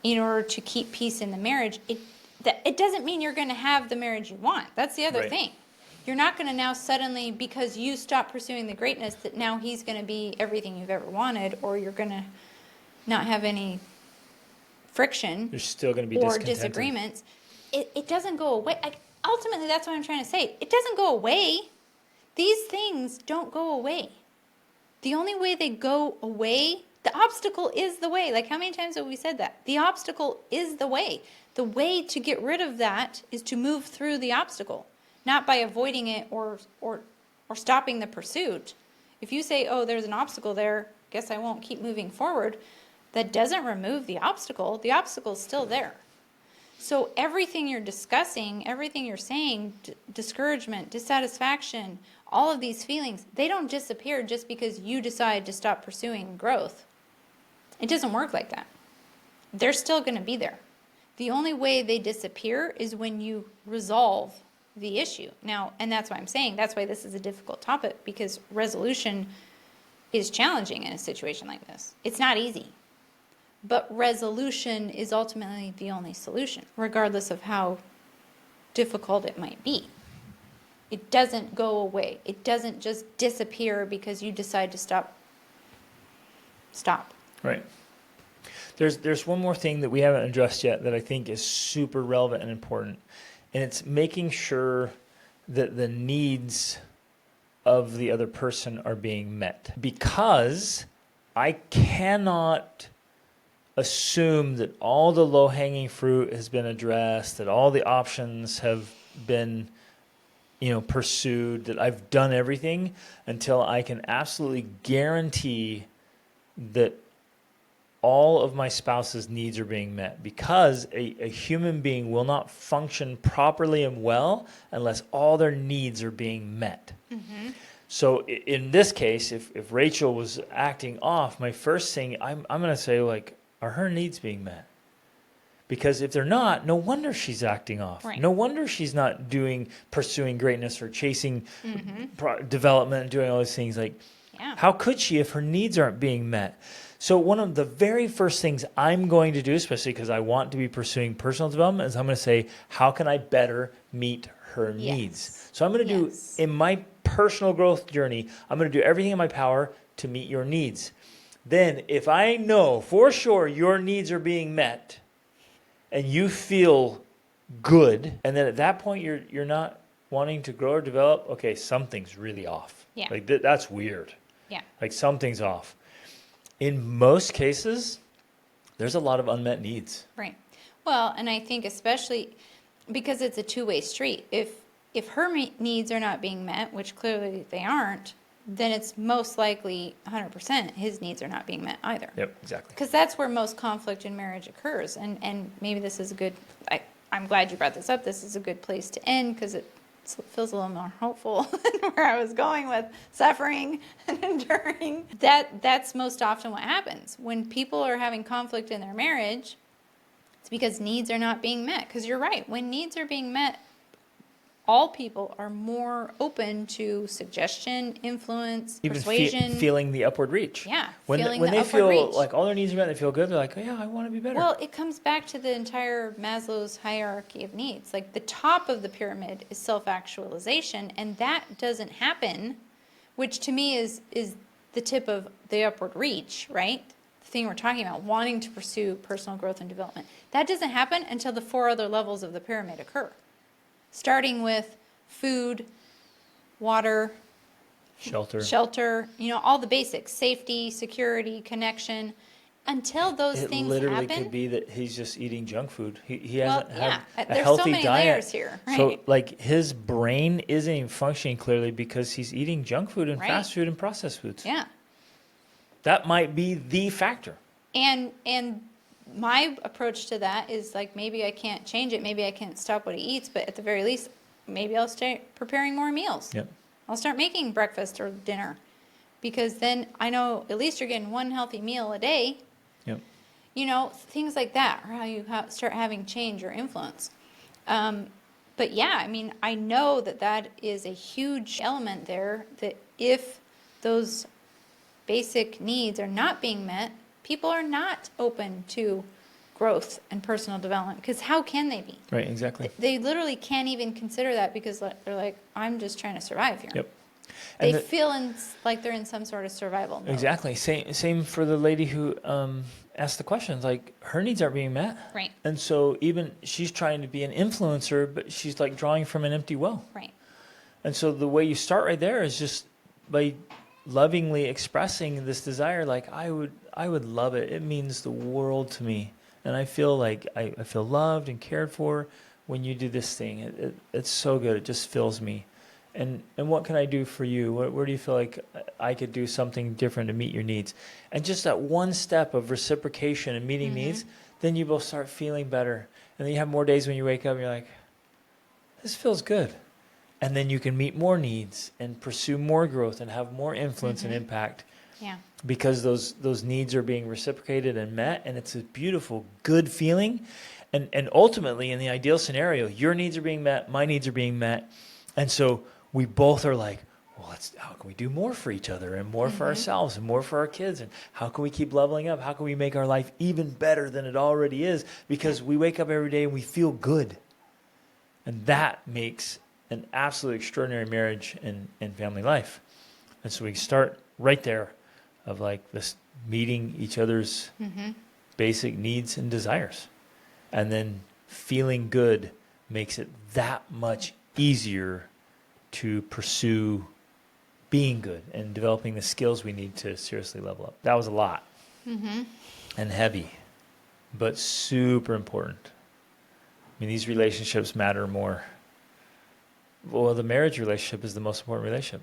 S2: in order to keep peace in the marriage, it doesn't mean you're going to have the marriage you want. That's the other thing. You're not going to now suddenly, because you stop pursuing the greatness, that now he's going to be everything you've ever wanted, or you're going to not have any friction.
S1: There's still going to be
S2: or disagreements. It doesn't go away. Ultimately, that's what I'm trying to say. It doesn't go away. These things don't go away. The only way they go away, the obstacle is the way. Like, how many times have we said that? The obstacle is the way. The way to get rid of that is to move through the obstacle, not by avoiding it or stopping the pursuit. If you say, oh, there's an obstacle there, guess I won't keep moving forward, that doesn't remove the obstacle. The obstacle's still there. So everything you're discussing, everything you're saying, discouragement, dissatisfaction, all of these feelings, they don't disappear just because you decide to stop pursuing growth. It doesn't work like that. They're still going to be there. The only way they disappear is when you resolve the issue. Now, and that's why I'm saying, that's why this is a difficult topic, because resolution is challenging in a situation like this. It's not easy. But resolution is ultimately the only solution, regardless of how difficult it might be. It doesn't go away. It doesn't just disappear because you decide to stop.
S1: Right. There's one more thing that we haven't addressed yet that I think is super relevant and important, and it's making sure that the needs of the other person are being met. Because I cannot assume that all the low-hanging fruit has been addressed, that all the options have been, pursued, that I've done everything until I can absolutely guarantee that all of my spouse's needs are being met. Because a human being will not function properly and well unless all their needs are being met. Mm-hmm. So in this case, if Rachel was acting off, my first thing, I'm going to say, like, are her needs being met? Because if they're not, no wonder she's acting off.
S2: Right.
S1: No wonder she's not pursuing greatness or chasing development and doing all these things. Like, how could she if her needs aren't being met? So one of the very first things I'm going to do, especially because I want to be pursuing personal development, is I'm going to say, how can I better meet her needs? So I'm going to do, in my personal growth journey, I'm going to do everything in my power to meet your needs. Then if I know for sure your needs are being met and you feel good, and then at that point you're not wanting to grow or develop, okay, something's really off.
S2: Yeah.
S1: Like that's weird.
S2: Yeah.
S1: Like something's off. in most cases, there's a lot of unmet needs.
S2: Right. Well, and I think especially because it's a two-way street. If her needs are not being met, which clearly they aren't, then it's most likely 100% his needs are not being met either.
S1: Yep, exactly.
S2: Because that's where most conflict in marriage occurs. And maybe this is a good, I'm glad you brought this up. This is a good place to end because it feels a little more hopeful than where I was going with suffering and enduring. That's most often what happens. When people are having conflict in their marriage, it's because needs are not being met. Because you're right, when needs are being met, all people are more open to suggestion, influence,
S1: Even
S2: persuasion.
S1: feeling the upward reach.
S2: Yeah,
S1: When
S2: feeling
S1: they
S2: the
S1: feel
S2: upward reach.
S1: like all their needs are met, they feel good. They're like, oh yeah, I want to be better.
S2: Well, it comes back to the entire Maslow's hierarchy of needs. Like the top of the pyramid is self-actualization, and that doesn't happen, which to me is the tip of the upward reach, right? The thing we're talking about, wanting to pursue personal growth and development. That doesn't happen until the 4 other levels of the pyramid occur. Starting with food, water, shelter, all the basics, safety, security, connection. Until those
S1: it
S2: things
S1: literally
S2: happen.
S1: could be that he's just eating junk food. He hasn't had a
S2: there's
S1: healthy
S2: so many
S1: diet.
S2: layers here, right?
S1: So like his brain isn't even functioning clearly because he's eating junk food and
S2: Right.
S1: fast food and processed foods.
S2: Yeah.
S1: That might be the factor.
S2: And my approach to that is like, maybe I can't change it. Maybe I can't stop what he eats, but at the very least, maybe I'll start preparing more meals.
S1: Yep.
S2: I'll start making breakfast or dinner because then I know at least you're getting one healthy meal a day.
S1: Yep.
S2: Things like that, or how you start having change or influence. But yeah, I mean, I know that is a huge element there, that if those basic needs are not being met, people are not open to growth and personal development, because how can they be?
S1: Right, exactly.
S2: They literally can't even consider that because they're like, I'm just trying to survive here.
S1: Yep.
S2: They
S1: And
S2: feel like they're in some sort of survival mode.
S1: exactly. Same for the lady who asked the questions. Like her needs aren't being met.
S2: Right.
S1: And so even she's trying to be an influencer, but she's like drawing from an empty well.
S2: Right.
S1: And so the way you start right there is just by lovingly expressing this desire. Like I would love it. It means the world to me. And I feel like I feel loved and cared for when you do this thing. It's so good. It just fills me. And what can I do for you? Where do you feel like I could do something different to meet your needs? And just that one step of reciprocation and meeting needs, then you both start feeling better. And then you have more days when you wake up and you're like, this feels good. And then you can meet more needs and pursue more growth and have more influence and impact.
S2: Yeah.
S1: Because those needs are being reciprocated and met, and it's a beautiful, good feeling. And ultimately, in the ideal scenario, your needs are being met, my needs are being met. And so we both are like, well, how can we do more for each other and more for ourselves and more for our kids? And how can we keep leveling up? How can we make our life even better than it already is? Because we wake up every day and we feel good. And that makes an absolutely extraordinary marriage and family life. And so we start right there of like this meeting each other's basic needs and desires. And then feeling good makes it that much easier to pursue being good and developing the skills we need to seriously level up. That was a lot and heavy, but super important. I mean, these relationships matter more. Well, the marriage relationship is the most important relationship.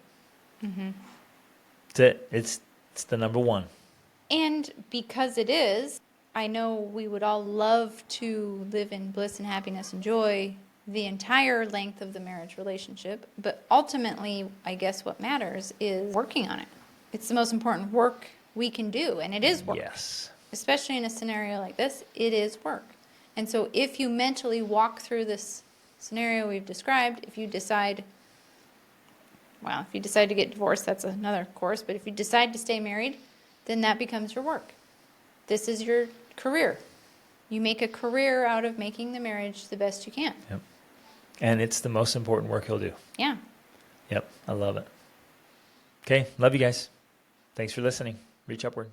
S1: That's it. It's the number one.
S2: And because it is, I know we would all love to live in bliss and happiness and joy the entire length of the marriage relationship. But ultimately, I guess what matters is working on it. It's the most important work we can do, and it is work.
S1: Yes.
S2: Especially in a scenario like this, it is work. And so if you mentally walk through this scenario we've described, if you decide to get divorced, that's another course, but if you decide to stay married, then that becomes your work. This is your career. You make a career out of making the marriage the best you can.
S1: Yep. And it's the most important work he'll do.
S2: Yeah.
S1: Yep. I love it. Okay. Love you guys. Thanks for listening. Reach upward.